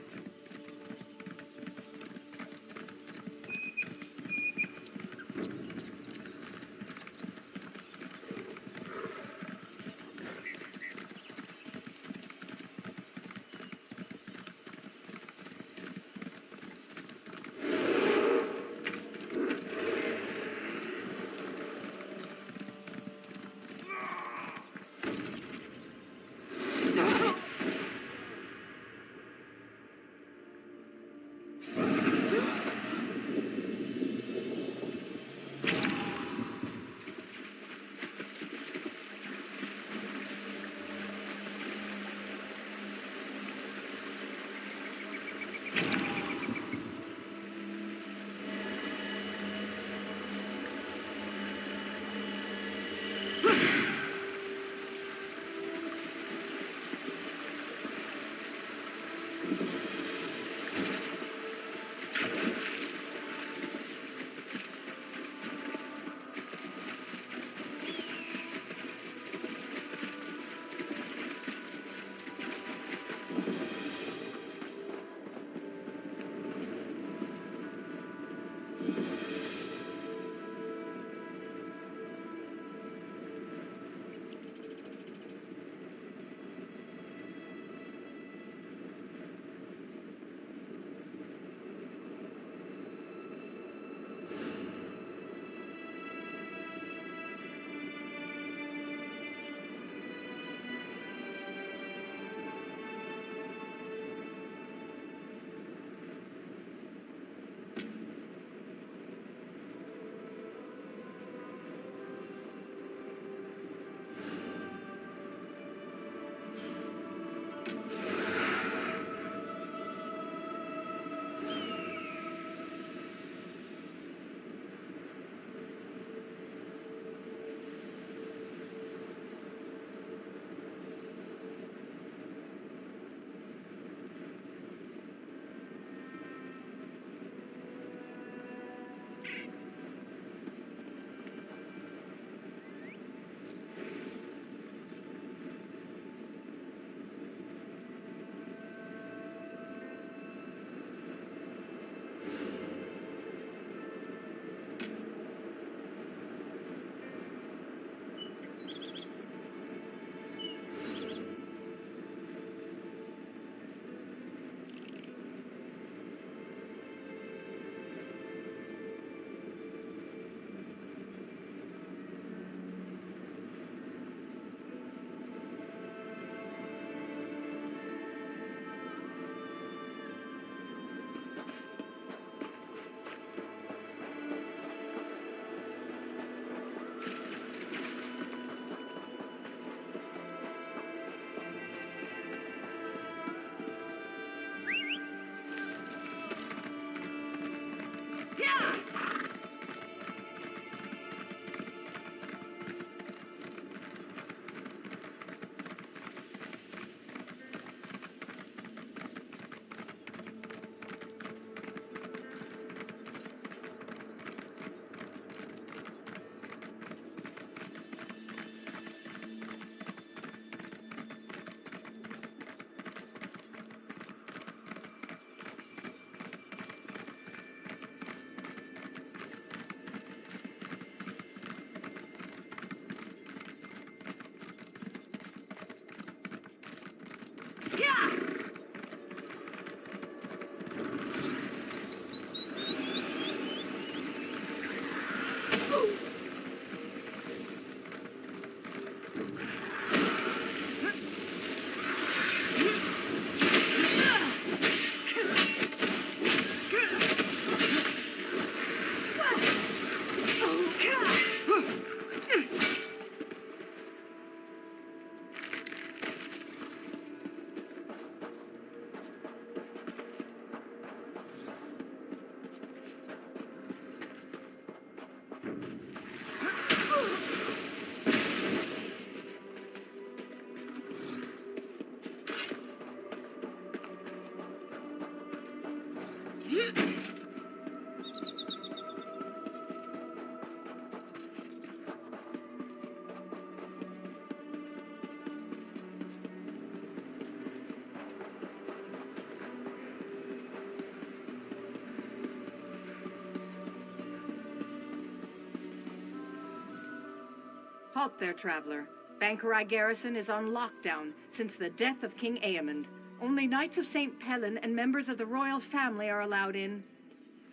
Halt there, traveler. Bankerai Garrison is on lockdown since the death of King Aemond. Only Knights of St. Pellin and members of the royal family are allowed in.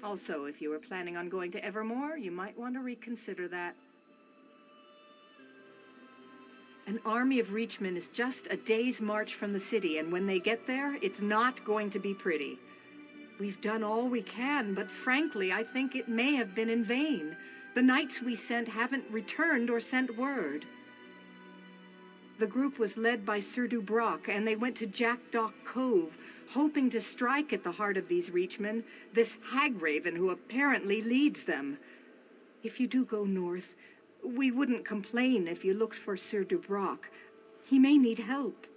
Also, if you were planning on going to Evermore, you might want to reconsider that. An army of Reachmen is just a day's march from the city, and when they get there, it's not going to be pretty. We've done all we can, but frankly, I think it may have been in vain. The knights we sent haven't returned or sent word. The group was led by Sir Dubrock, and they went to Jackdaw Cove, hoping to strike at the heart of these Reachmen, this Hagraven who apparently leads them. If you do go north, we wouldn't complain if you looked for Sir Dubrock. He may need help.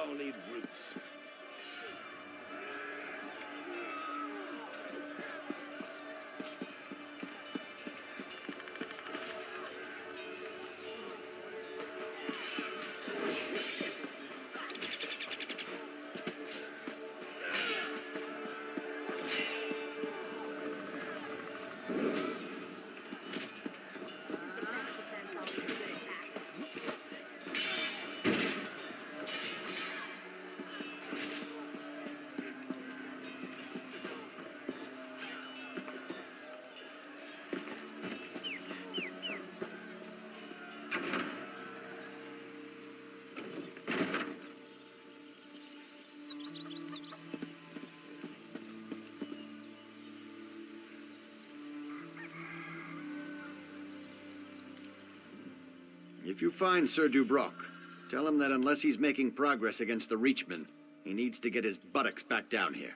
all need roots. If you find Sir Dubroc, tell him that unless he's making progress against the Reachmen, he needs to get his buttocks back down here.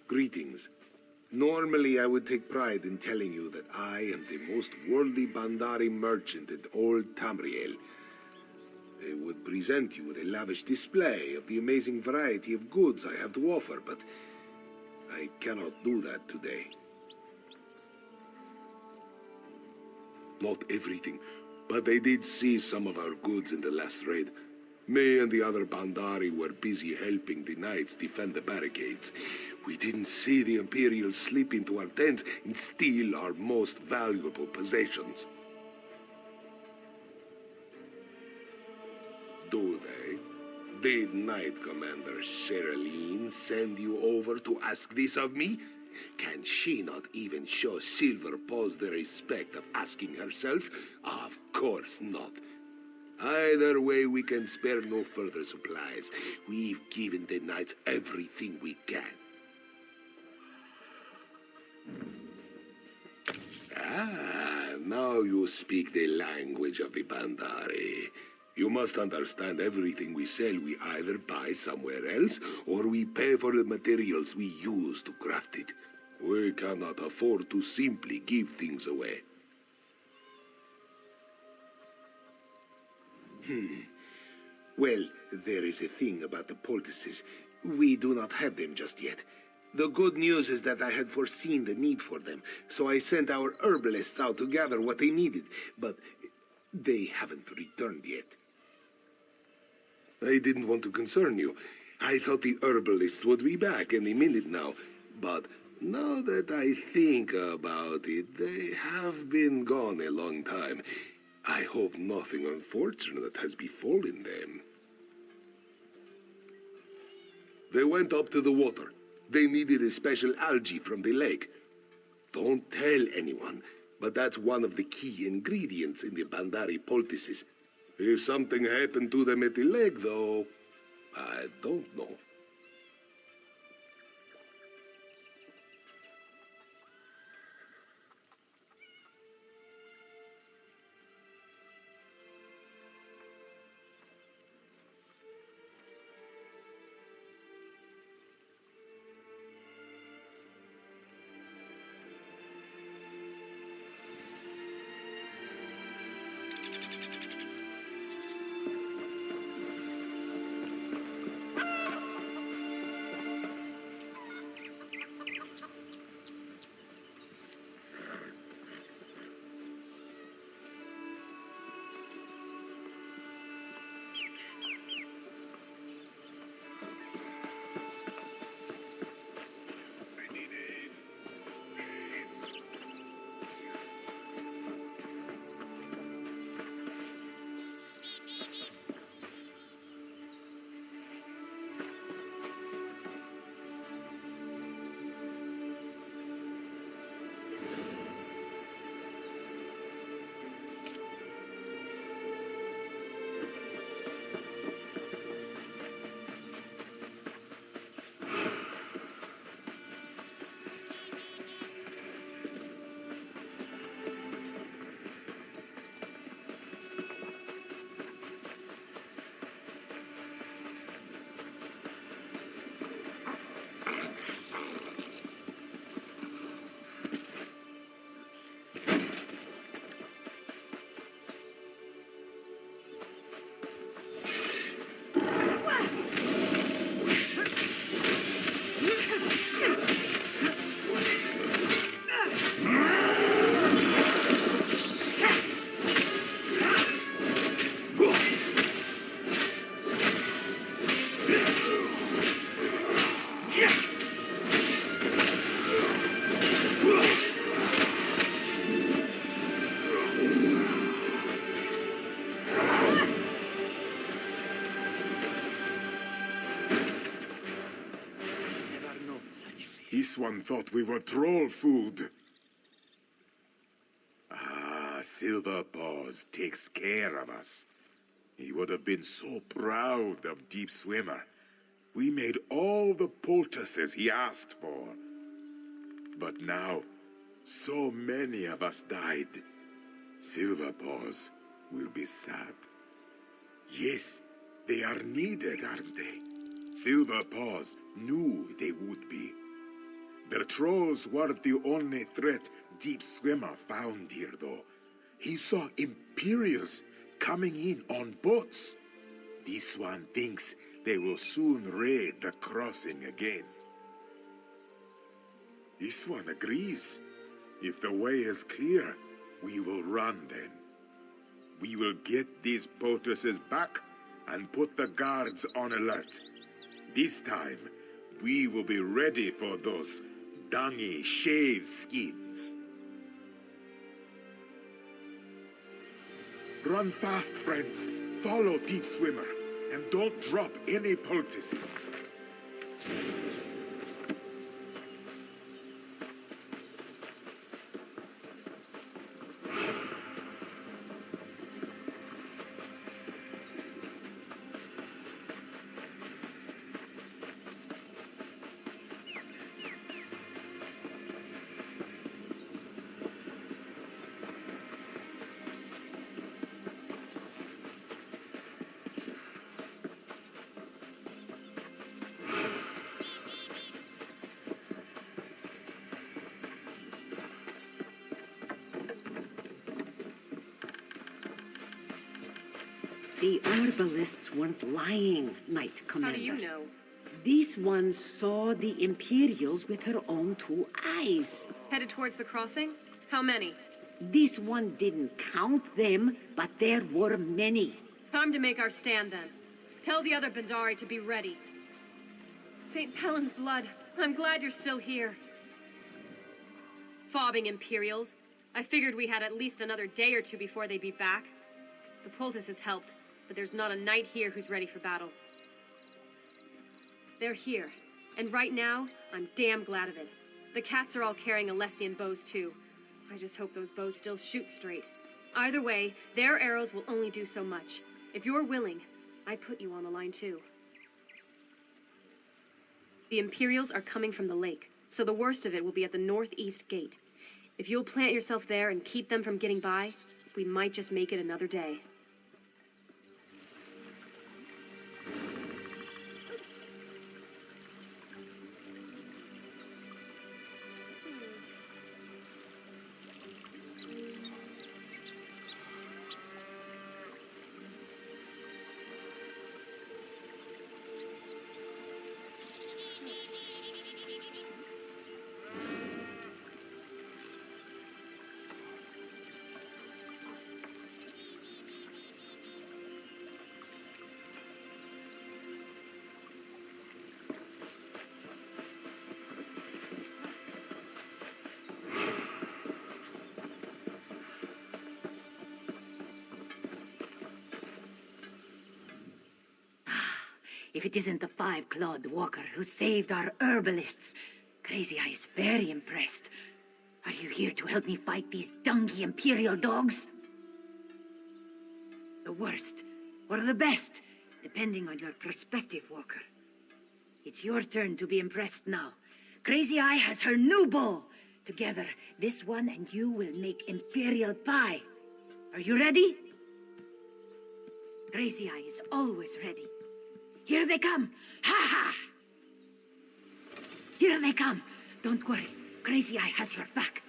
Greetings. Normally, I would take pride in telling you that I am the most worldly Bandari merchant in old Tamriel. I would present you with a lavish display of the amazing variety of goods I have to offer, but I cannot do that today. Not everything, but I did see some of our goods in the last raid. Me and the other Bandari were busy helping the knights defend the barricades. We didn't see the Imperials slip into our tents and steal our most valuable possessions. Do they? Did Knight Commander Sherilyn send you over to ask this of me? Can she not even show Silver Paws the respect of asking herself? Of course not. Either way, we can spare no further supplies. We've given the knights everything we can. Ah, now you speak the language of the Bandari. You must understand everything we sell we either buy somewhere else, or we pay for the materials we use to craft it. We cannot afford to simply give things away. Well, there is a thing about the poultices. We do not have them just yet. The good news is that I had foreseen the need for them, so I sent our herbalists out to gather what they needed, but they haven't returned yet. I didn't want to concern you. I thought the herbalists would be back any minute now, but now that I think about it, they have been gone a long time. I hope nothing unfortunate has befallen them. They went up to the water. They needed a special algae from the lake. Don't tell anyone, but that's one of the key ingredients in the Bandari poultices. If something happened to them at the lake, though, I don't know. This one thought we were troll food. Ah, Silver Paws takes care of us. He would have been so proud of Deep Swimmer. We made all the poultices he asked for. But now, so many of us died. Silver Paws will be sad. Yes, they are needed, aren't they? Silver Paws knew they would be. The trolls weren't the only threat Deep Swimmer found here, though. He saw Imperials coming in on boats. This one thinks they will soon raid the crossing again. This one agrees. If the way is clear, we will run then. We will get these poultices back and put the guards on alert. This time, we will be ready for those dungy shave skins. Run fast, friends. Follow Deep Swimmer, and don't drop any poultices. The herbalists weren't lying, Knight Commander. How do you know? This one saw the Imperials with her own two eyes. Headed towards the crossing? How many? This one didn't count them, but there were many. Time to make our stand then. Tell the other Bandari to be ready. St. Pellin's blood, I'm glad you're still here. Fobbing Imperials. I figured we had at least another day or two before they'd be back. The poultices helped, but there's not a knight here who's ready for battle. They're here, and right now, I'm damn glad of it. The cats are all carrying Alessian bows too. I just hope those bows still shoot straight. Either way, their arrows will only do so much. If you're willing, I put you on the line too. The Imperials are coming from the lake, so the worst of it will be at the northeast gate. If you'll plant yourself there and keep them from getting by, we might just make it another day. If it isn't the five-clawed walker who saved our herbalists, Crazy Eye is very impressed. Are you here to help me fight these dungy Imperial dogs? The worst, or the best, depending on your perspective, Walker. It's your turn to be impressed now. Crazy Eye has her new bow. Together, this one and you will make Imperial pie. Are you ready? Crazy Eye is always ready. Here they come! Ha ha! Here they come! Don't worry, Crazy Eye has your back.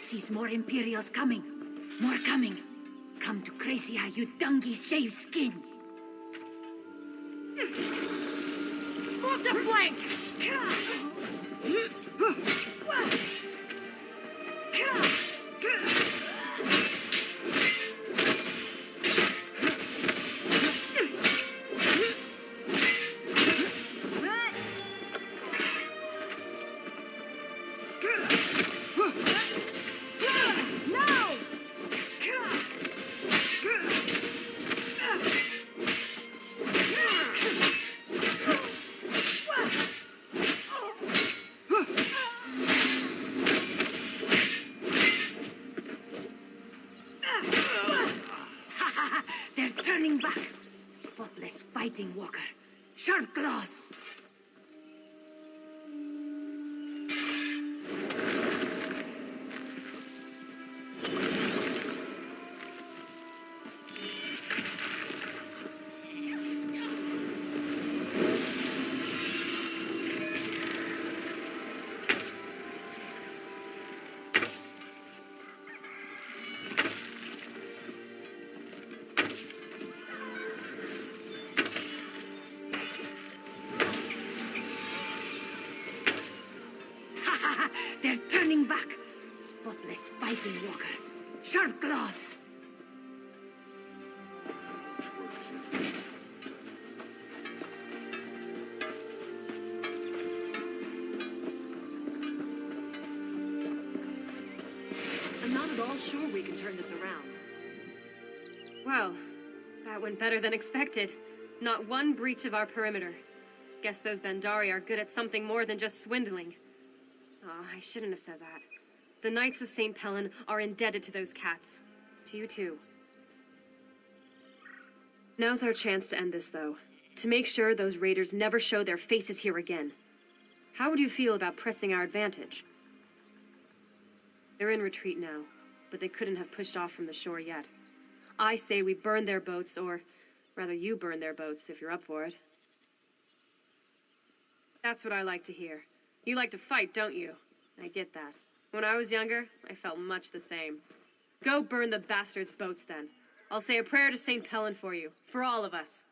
sees more Imperials coming. More coming. Come to Crazy Eye, you dungy shaved skin. Move to flank! They're turning back. Spotless fighting, Walker. Sharp claws. They're turning back. Spotless fighting, Walker. Sharp claws. I'm not at all sure we can turn this around. Well, that went better than expected. Not one breach of our perimeter. Guess those Bandari are good at something more than just swindling. Oh, I shouldn't have said that. The Knights of St. Pellin are indebted to those cats. To you too. Now's our chance to end this, though. To make sure those raiders never show their faces here again. How would you feel about pressing our advantage? They're in retreat now, but they couldn't have pushed off from the shore yet. I say we burn their boats, or rather you burn their boats if you're up for it. That's what I like to hear. You like to fight, don't you? I get that. When I was younger, I felt much the same. Go burn the bastards' boats, then. I'll say a prayer to St. Pellin for you, for all of us.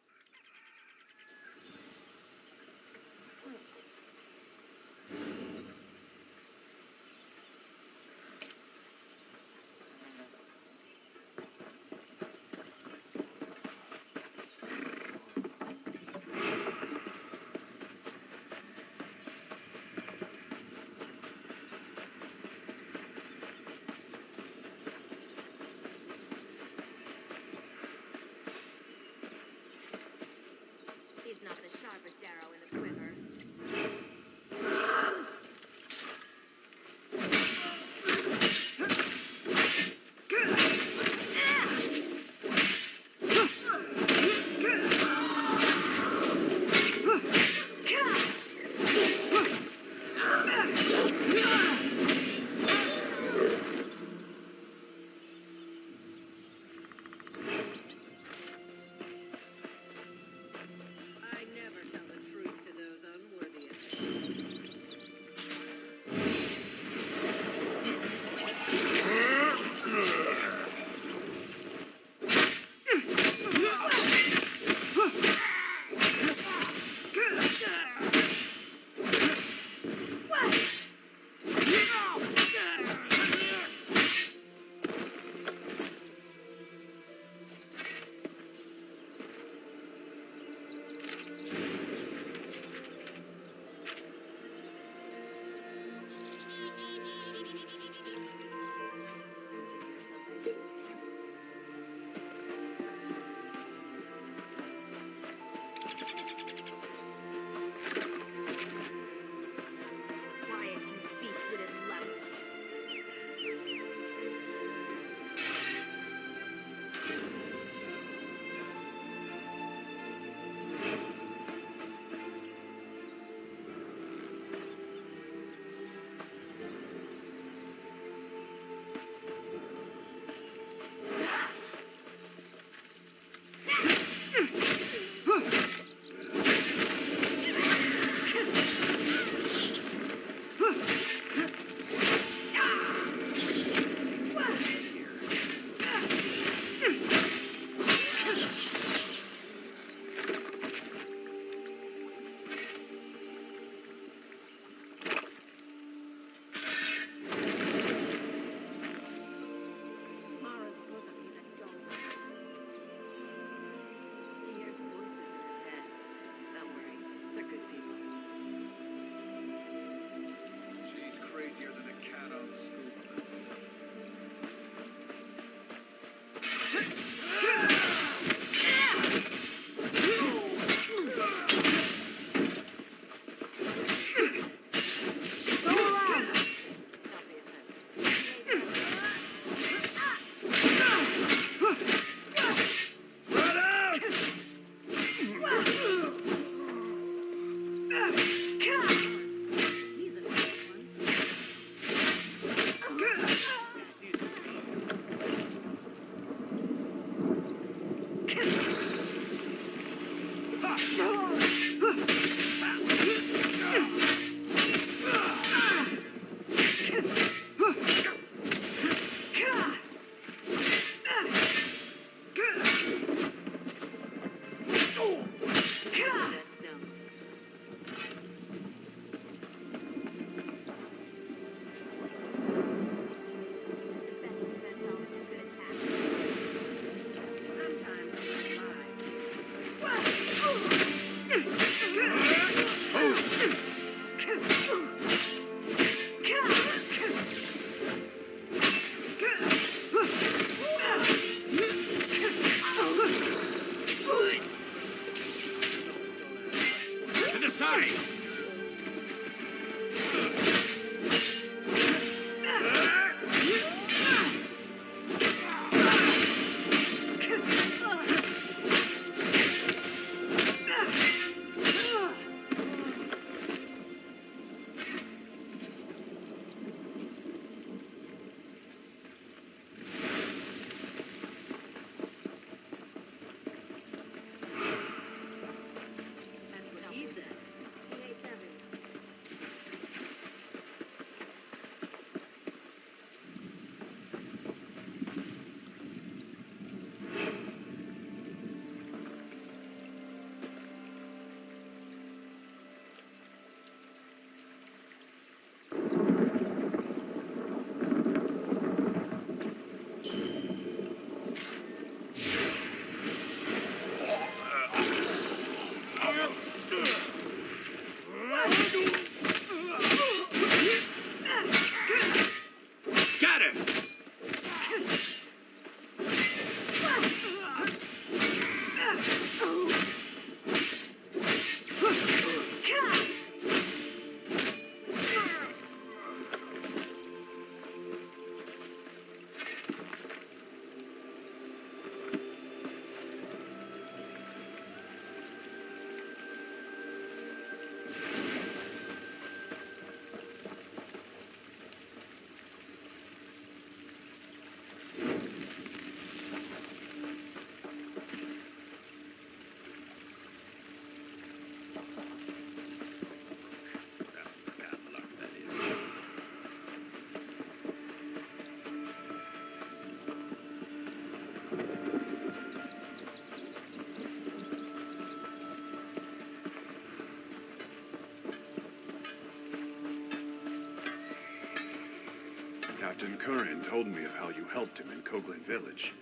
Captain Curran told me of how you helped him in Coghlan Village.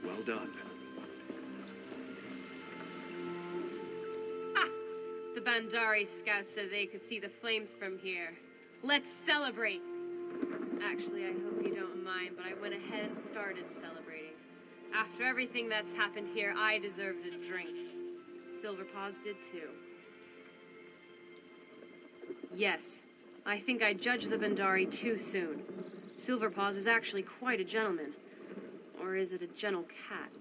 Well done. Ah! The Bandari scouts said they could see the flames from here. Let's celebrate! Actually, I hope you don't mind, but I went ahead and started celebrating. After everything that's happened here, I deserved a drink. Silverpaws did too. Yes, I think I judged the Bandari too soon. Silverpaws is actually quite a gentleman. Or is it a gentle cat?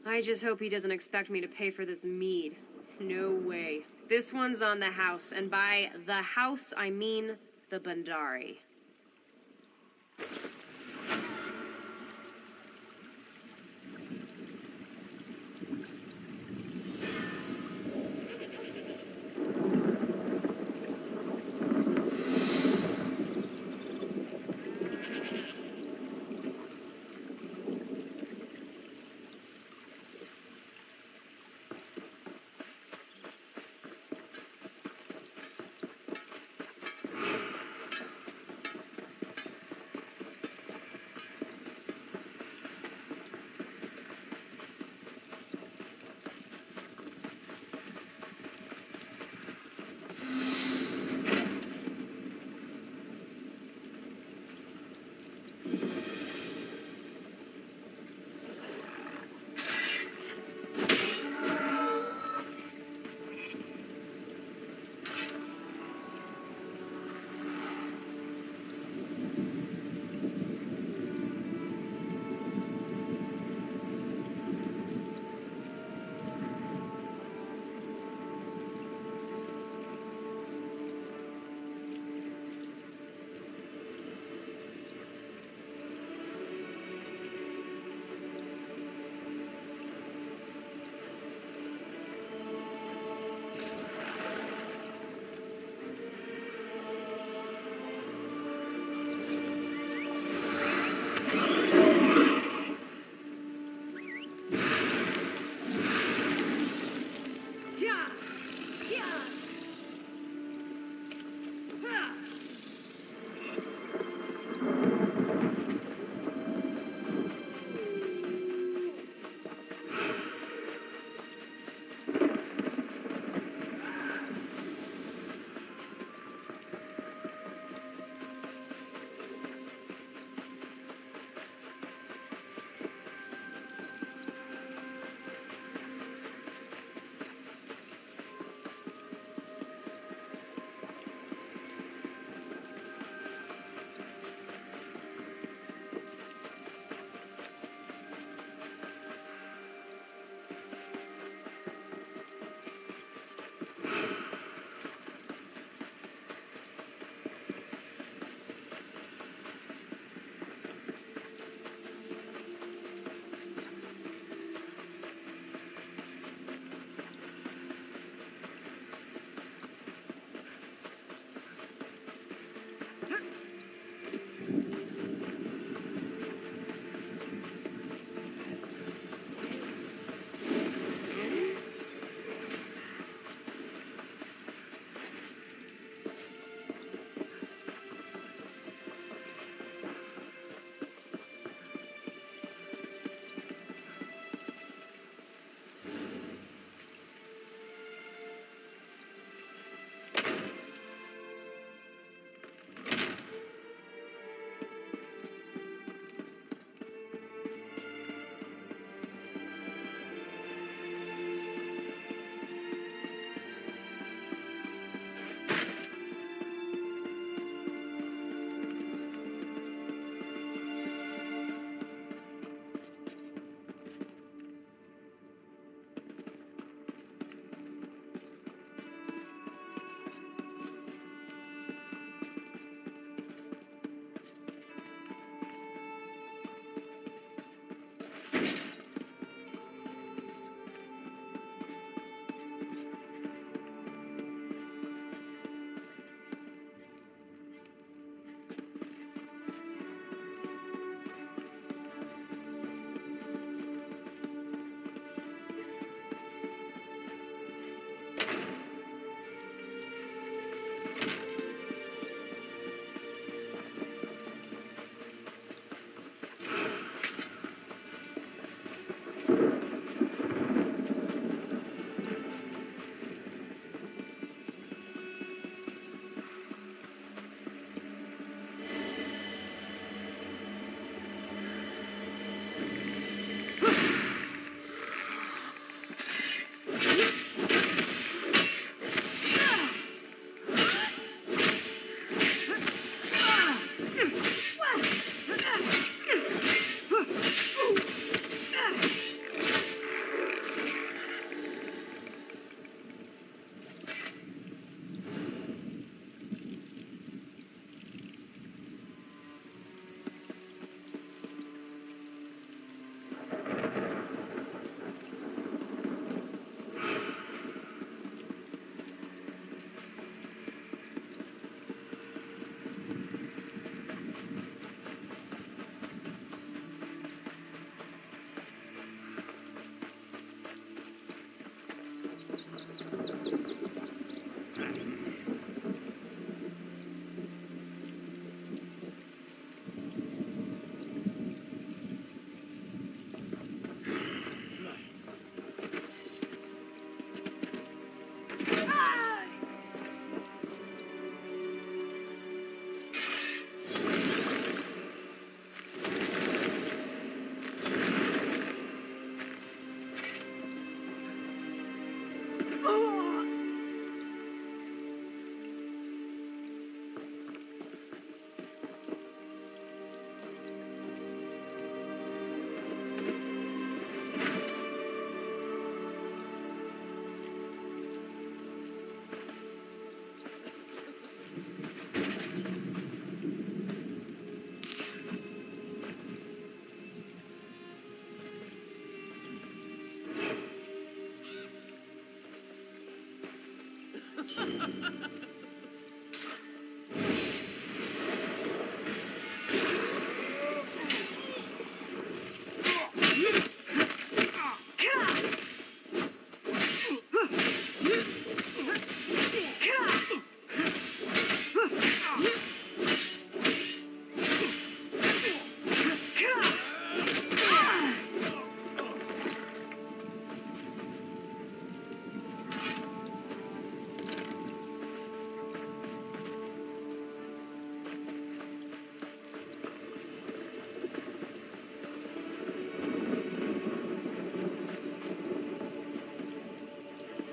I just hope he doesn't expect me to pay for this mead. No way. This one's on the house, and by the house, I mean the Bandari.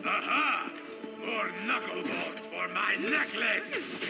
Aha! More knuckleballs for my necklace!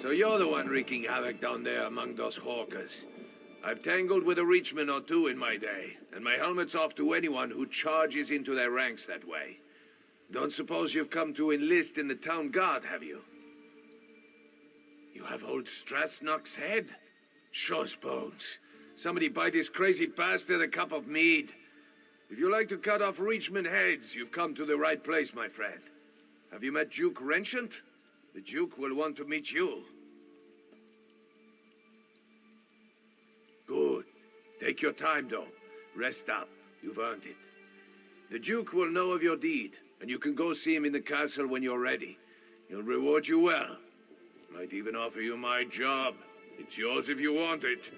So you're the one wreaking havoc down there among those hawkers. I've tangled with a reachman or two in my day, and my helmet's off to anyone who charges into their ranks that way. Don't suppose you've come to enlist in the town guard, have you? You have old Strasnock's head? Shows bones. Somebody buy this crazy bastard a cup of mead. If you like to cut off reachman heads, you've come to the right place, my friend. Have you met Duke Renchant? The Duke will want to meet you. Good. Take your time, though. Rest up. You've earned it. The Duke will know of your deed, and you can go see him in the castle when you're ready. He'll reward you well. Might even offer you my job. It's yours if you want it.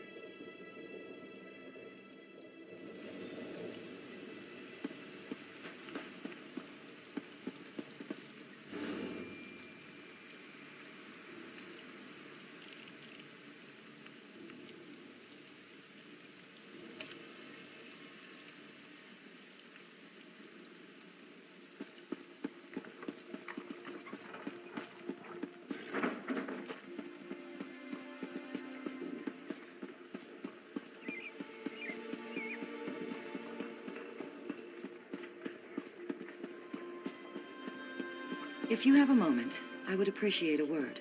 If you have a moment, I would appreciate a word.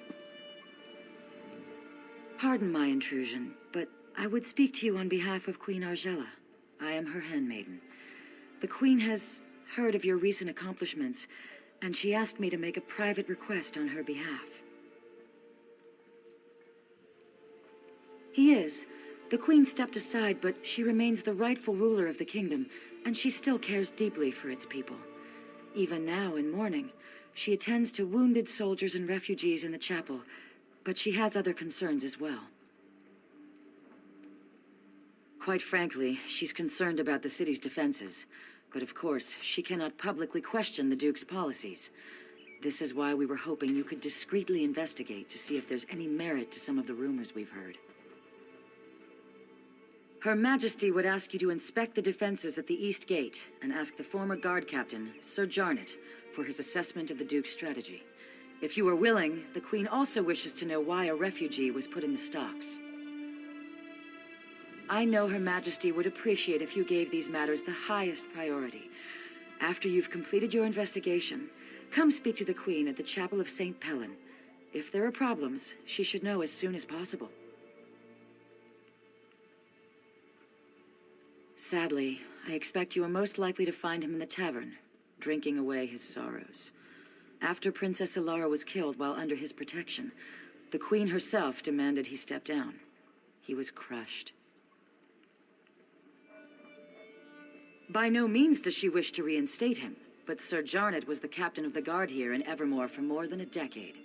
Pardon my intrusion, but I would speak to you on behalf of Queen Argella. I am her handmaiden. The Queen has heard of your recent accomplishments, and she asked me to make a private request on her behalf. He is. The Queen stepped aside, but she remains the rightful ruler of the kingdom, and she still cares deeply for its people. Even now, in mourning, she attends to wounded soldiers and refugees in the chapel, but she has other concerns as well. Quite frankly, she's concerned about the city's defenses. But of course, she cannot publicly question the Duke's policies. This is why we were hoping you could discreetly investigate to see if there's any merit to some of the rumors we've heard. Her Majesty would ask you to inspect the defenses at the East Gate and ask the former guard captain, Sir Jarnet, for his assessment of the Duke's strategy. If you are willing, the Queen also wishes to know why a refugee was put in the stocks. I know Her Majesty would appreciate if you gave these matters the highest priority. After you've completed your investigation, come speak to the Queen at the Chapel of St. Pellin. If there are problems, she should know as soon as possible. Sadly, I expect you are most likely to find him in the tavern, drinking away his sorrows. After Princess Alara was killed while under his protection, the Queen herself demanded he step down. He was crushed. By no means does she wish to reinstate him, but Sir Jarnet was the captain of the guard here in Evermore for more than a decade.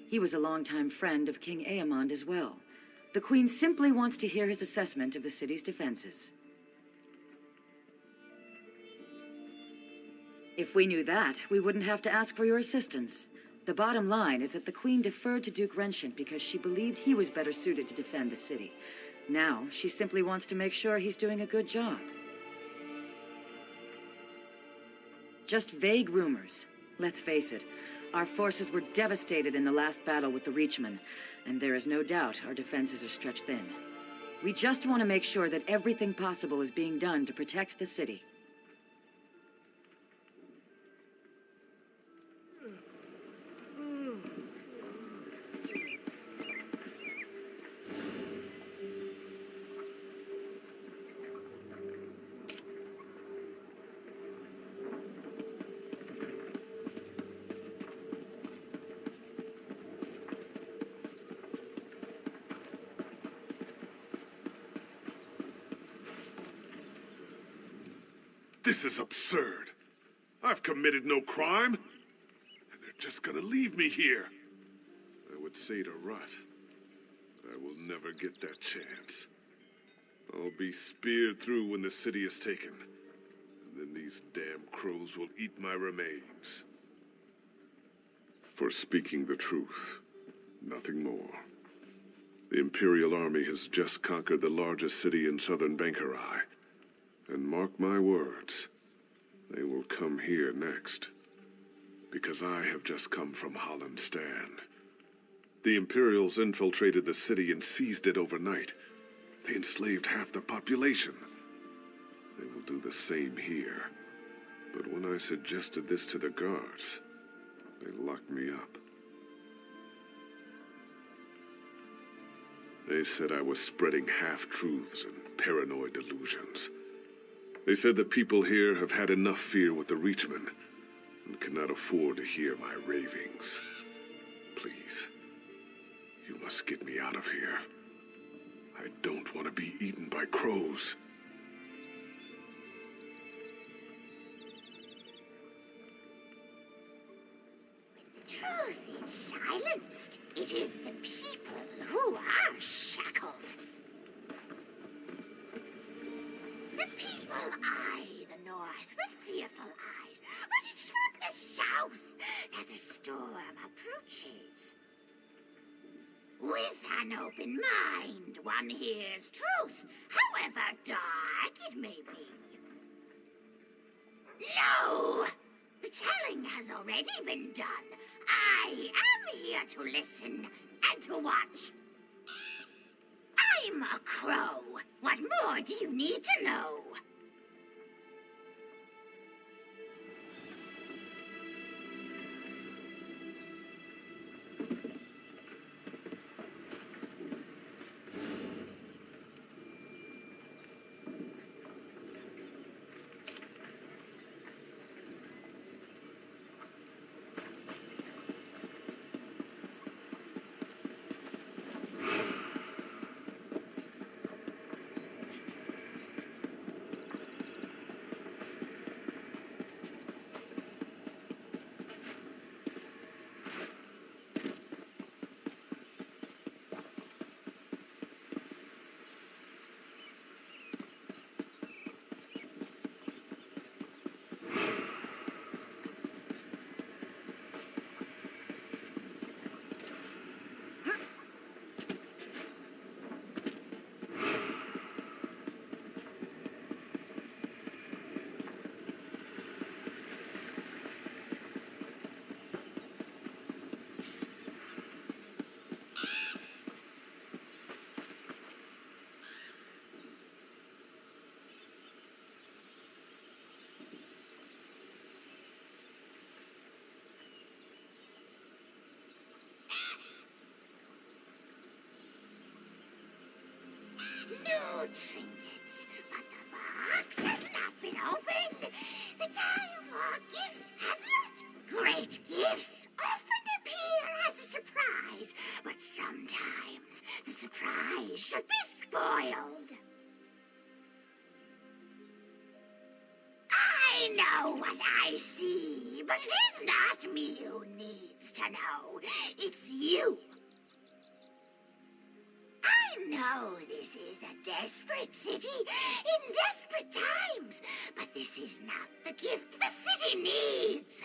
He was a longtime friend of King Aemond as well. The Queen simply wants to hear his assessment of the city's defenses. If we knew that, we wouldn't have to ask for your assistance. The bottom line is that the Queen deferred to Duke Renshent because she believed he was better suited to defend the city. Now, she simply wants to make sure he's doing a good job. Just vague rumors. Let's face it, our forces were devastated in the last battle with the Reachmen, and there is no doubt our defenses are stretched thin. We just want to make sure that everything possible is being done to protect the city. This is absurd. I've committed no crime, and they're just gonna leave me here. I would say to Rut, I will never get that chance. I'll be speared through when the city is taken, and then these damn crows will eat my remains. For speaking the truth, nothing more. The Imperial Army has just conquered the largest city in southern Bankarai. And mark my words, they will come here next. Because I have just come from Holland Stand. The Imperials infiltrated the city and seized it overnight. They enslaved half the population. They will do the same here. But when I suggested this to the guards, they locked me up. They said I was spreading half-truths and paranoid delusions. They said the people here have had enough fear with the Reachmen and cannot afford to hear my ravings. Please, you must get me out of here. I don't want to be eaten by crows. When the truth is silenced, it is the people who are shackled. The people eye the north with fearful eyes, but it's from the south that the storm approaches. With an open mind, one hears truth, however dark it may be. No! The telling has already been done. I am here to listen and to watch. I'm a crow. What more do you need to know? trinkets, but the box has not been opened. The time for gifts has not. Great gifts often appear as a surprise, but sometimes the surprise should be spoiled. I know what I see, but it is not me who needs to know. It's you. I know this is a desperate city in desperate times, but this is not the gift the city needs.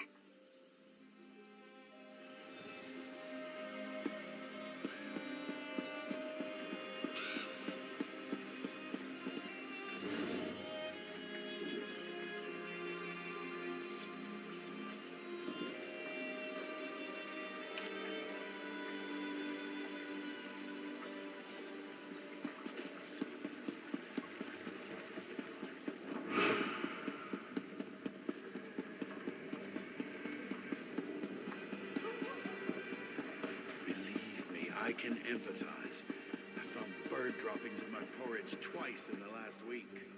I can empathize. I found bird droppings in my porridge twice in the last week.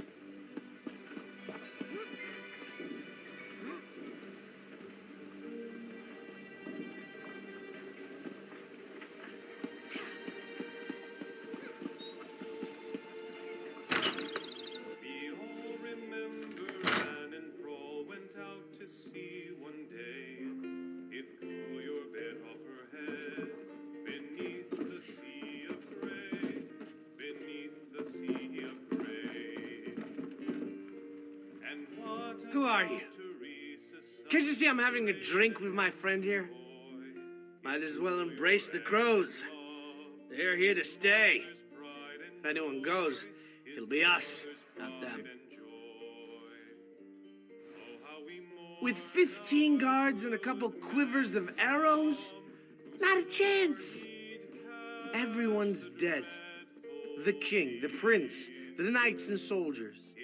We all remember Anne and Thrall went out to sea one day. It cool your bed off her head. Beneath the sea of gray, beneath the sea of gray. And what Who are you? Can't you see I'm having a drink with my friend here? Might as well embrace the crows. They're here to stay. If anyone goes, it'll be us, not them. With 15 guards and a couple quivers of arrows? Not a chance. Everyone's dead. The king, the prince, the knights and soldiers.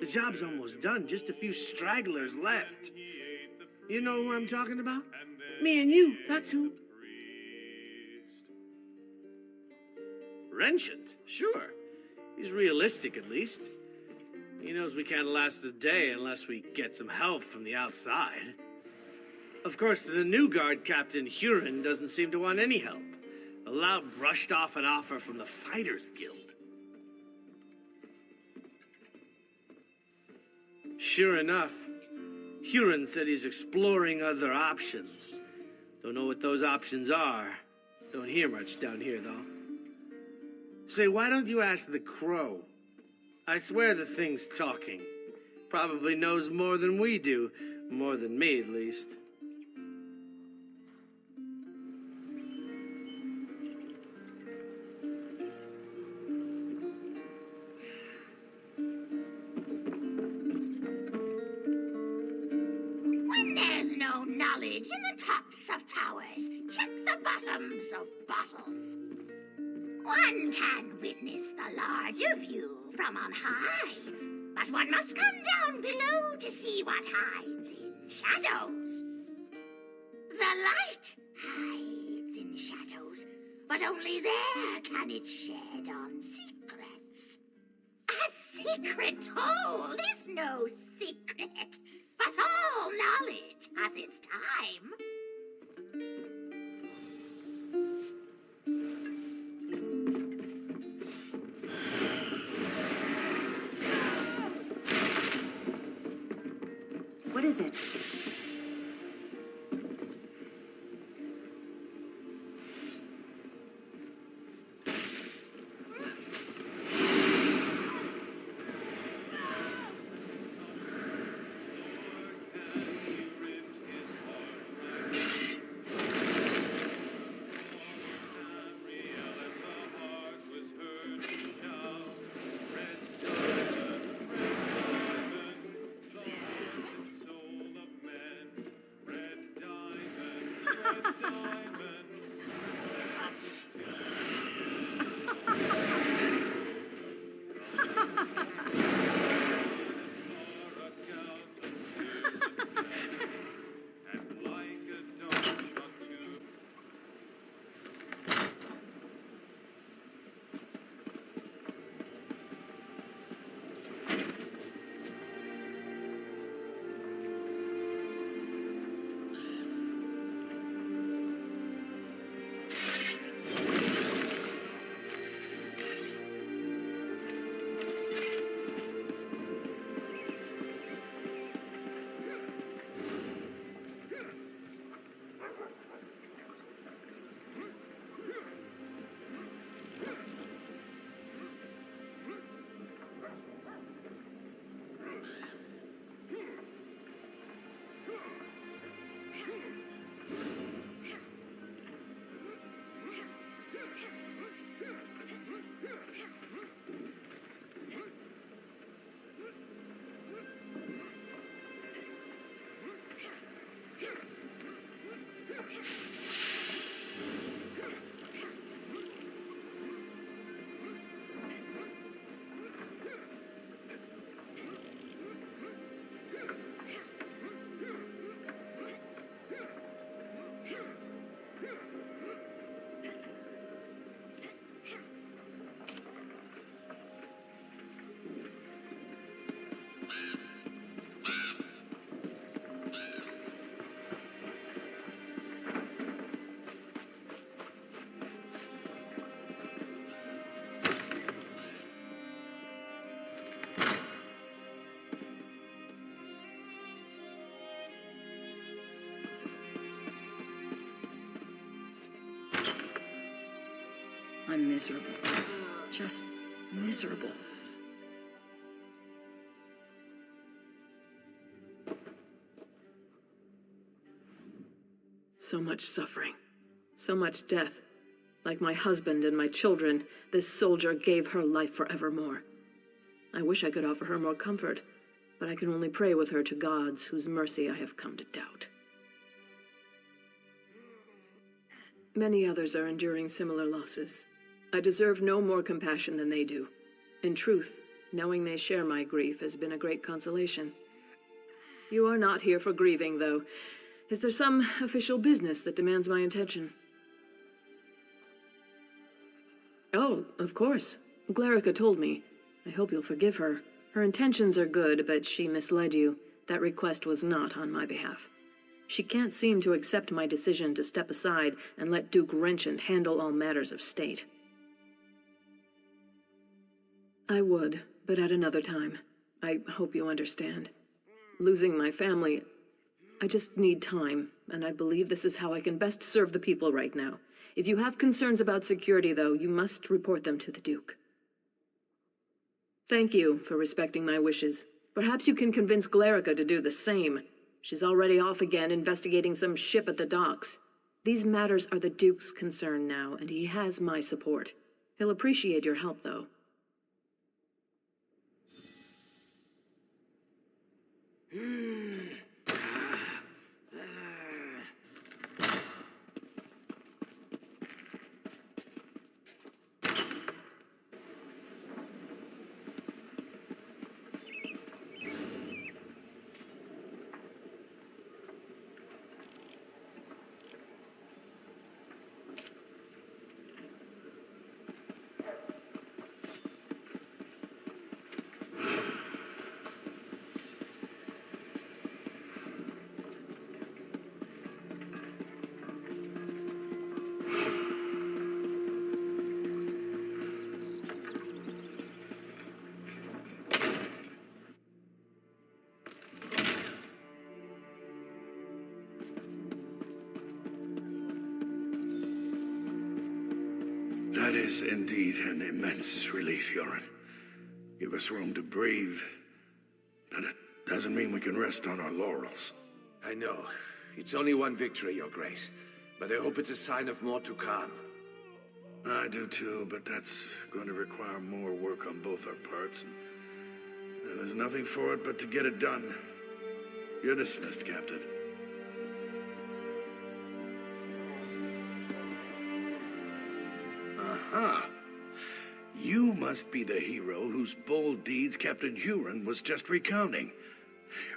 The job's almost done, just a few stragglers left. You know who I'm talking about? Me and you, that's who. Renchant, sure. He's realistic, at least. He knows we can't last a day unless we get some help from the outside. Of course, the new guard captain, Huron, doesn't seem to want any help. The lout brushed off an offer from the Fighters Guild. Sure enough, Huron said he's exploring other options. Don't know what those options are. Don't hear much down here, though. Say, why don't you ask the crow? I swear the thing's talking. Probably knows more than we do. More than me, at least. When there's no knowledge in the tops of towers, check the bottoms of bottles. One can witness the larger view from on high, but one must come down below to see what hides in shadows. The light hides in shadows, but only there can it shed on secrets. A secret told is no secret, but all knowledge has its time. What is it? I'm miserable. Just miserable. So much suffering. So much death. Like my husband and my children, this soldier gave her life forevermore. I wish I could offer her more comfort, but I can only pray with her to gods whose mercy I have come to doubt. Many others are enduring similar losses. I deserve no more compassion than they do. In truth, knowing they share my grief has been a great consolation. You are not here for grieving, though. Is there some official business that demands my attention? Oh, of course. Glarica told me. I hope you'll forgive her. Her intentions are good, but she misled you. That request was not on my behalf. She can't seem to accept my decision to step aside and let Duke Wrenchant handle all matters of state. I would, but at another time. I hope you understand. Losing my family, I just need time, and I believe this is how I can best serve the people right now. If you have concerns about security, though, you must report them to the Duke. Thank you for respecting my wishes. Perhaps you can convince Glarica to do the same. She's already off again, investigating some ship at the docks. These matters are the Duke's concern now, and he has my support. He'll appreciate your help, though. That is indeed an immense relief, Yoren. Give us room to breathe. But it doesn't mean we can rest on our laurels. I know. It's only one victory, Your Grace. But I hope it's a sign of more to come. I do too, but that's going to require more work on both our parts. And there's nothing for it but to get it done. You're dismissed, Captain. Aha! You must be the hero whose bold deeds Captain Huron was just recounting.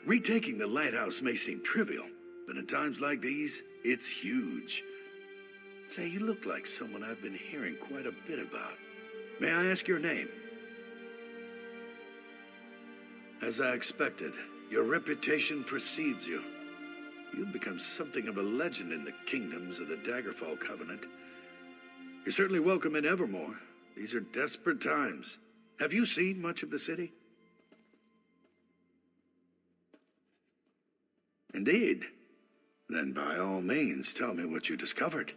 Retaking the lighthouse may seem trivial, but in times like these, it's huge. Say, you look like someone I've been hearing quite a bit about. May I ask your name? As I expected, your reputation precedes you. You've become something of a legend in the kingdoms of the Daggerfall Covenant. You're certainly welcome in Evermore. These are desperate times. Have you seen much of the city? Indeed. Then by all means, tell me what you discovered.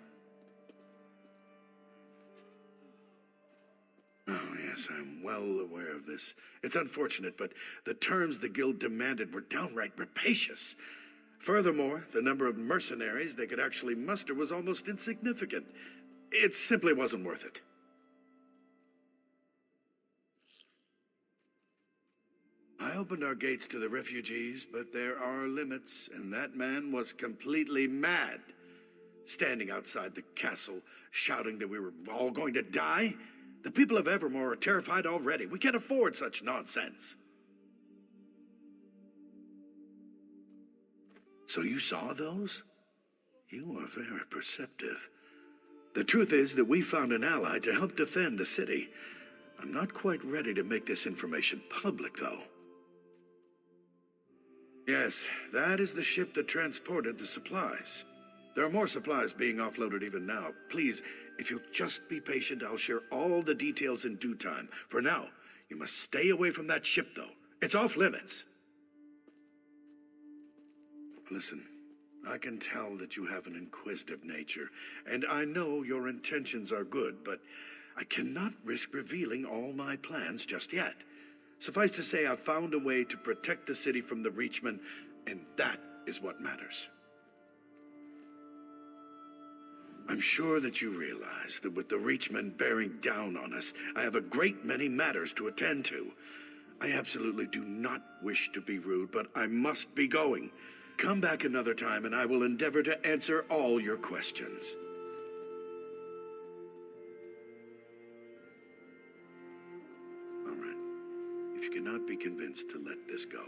Oh, yes, I'm well aware of this. It's unfortunate, but the terms the Guild demanded were downright rapacious. Furthermore, the number of mercenaries they could actually muster was almost insignificant. It simply wasn't worth it. I opened our gates to the refugees, but there are limits, and that man was completely mad. Standing outside the castle, shouting that we were all going to die. The people of Evermore are terrified already. We can't afford such nonsense. So you saw those? You are very perceptive. The truth is that we found an ally to help defend the city. I'm not quite ready to make this information public, though. Yes, that is the ship that transported the supplies. There are more supplies being offloaded even now. Please, if you'll just be patient, I'll share all the details in due time. For now, you must stay away from that ship, though. It's off limits. Listen, I can tell that you have an inquisitive nature, and I know your intentions are good, but I cannot risk revealing all my plans just yet. Suffice to say, I've found a way to protect the city from the Reachmen, and that is what matters. I'm sure that you realize that with the Reachmen bearing down on us, I have a great many matters to attend to. I absolutely do not wish to be rude, but I must be going. Come back another time and I will endeavor to answer all your questions. All right. If you cannot be convinced to let this go,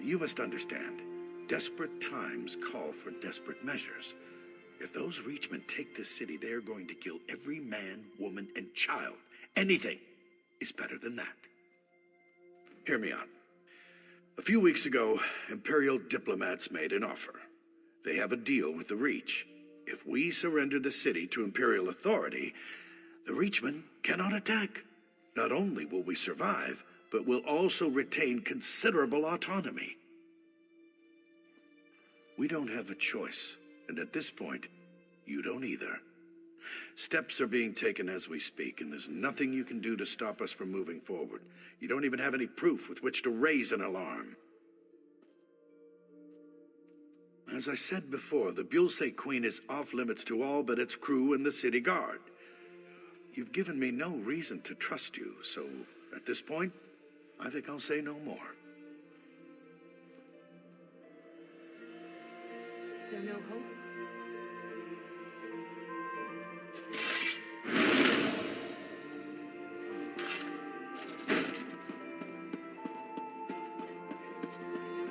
you must understand, desperate times call for desperate measures. If those Reachmen take this city, they are going to kill every man, woman, and child. Anything is better than that. Hear me out. A few weeks ago, Imperial diplomats made an offer. They have a deal with the Reach. If we surrender the city to Imperial authority, the Reachmen cannot attack. Not only will we survive, but we'll also retain considerable autonomy. We don't have a choice, and at this point, you don't either. Steps are being taken as we speak, and there's nothing you can do to stop us from moving forward. You don't even have any proof with which to raise an alarm. As I said before, the Bulse Queen is off limits to all but its crew and the city guard. You've given me no reason to trust you, so at this point, I think I'll say no more. Is there no hope?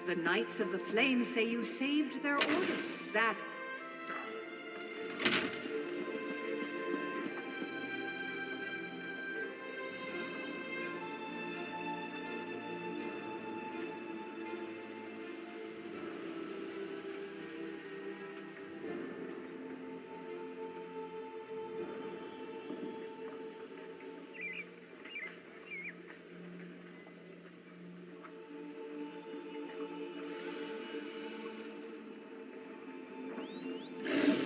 The Knights of the Flame say you saved their order. That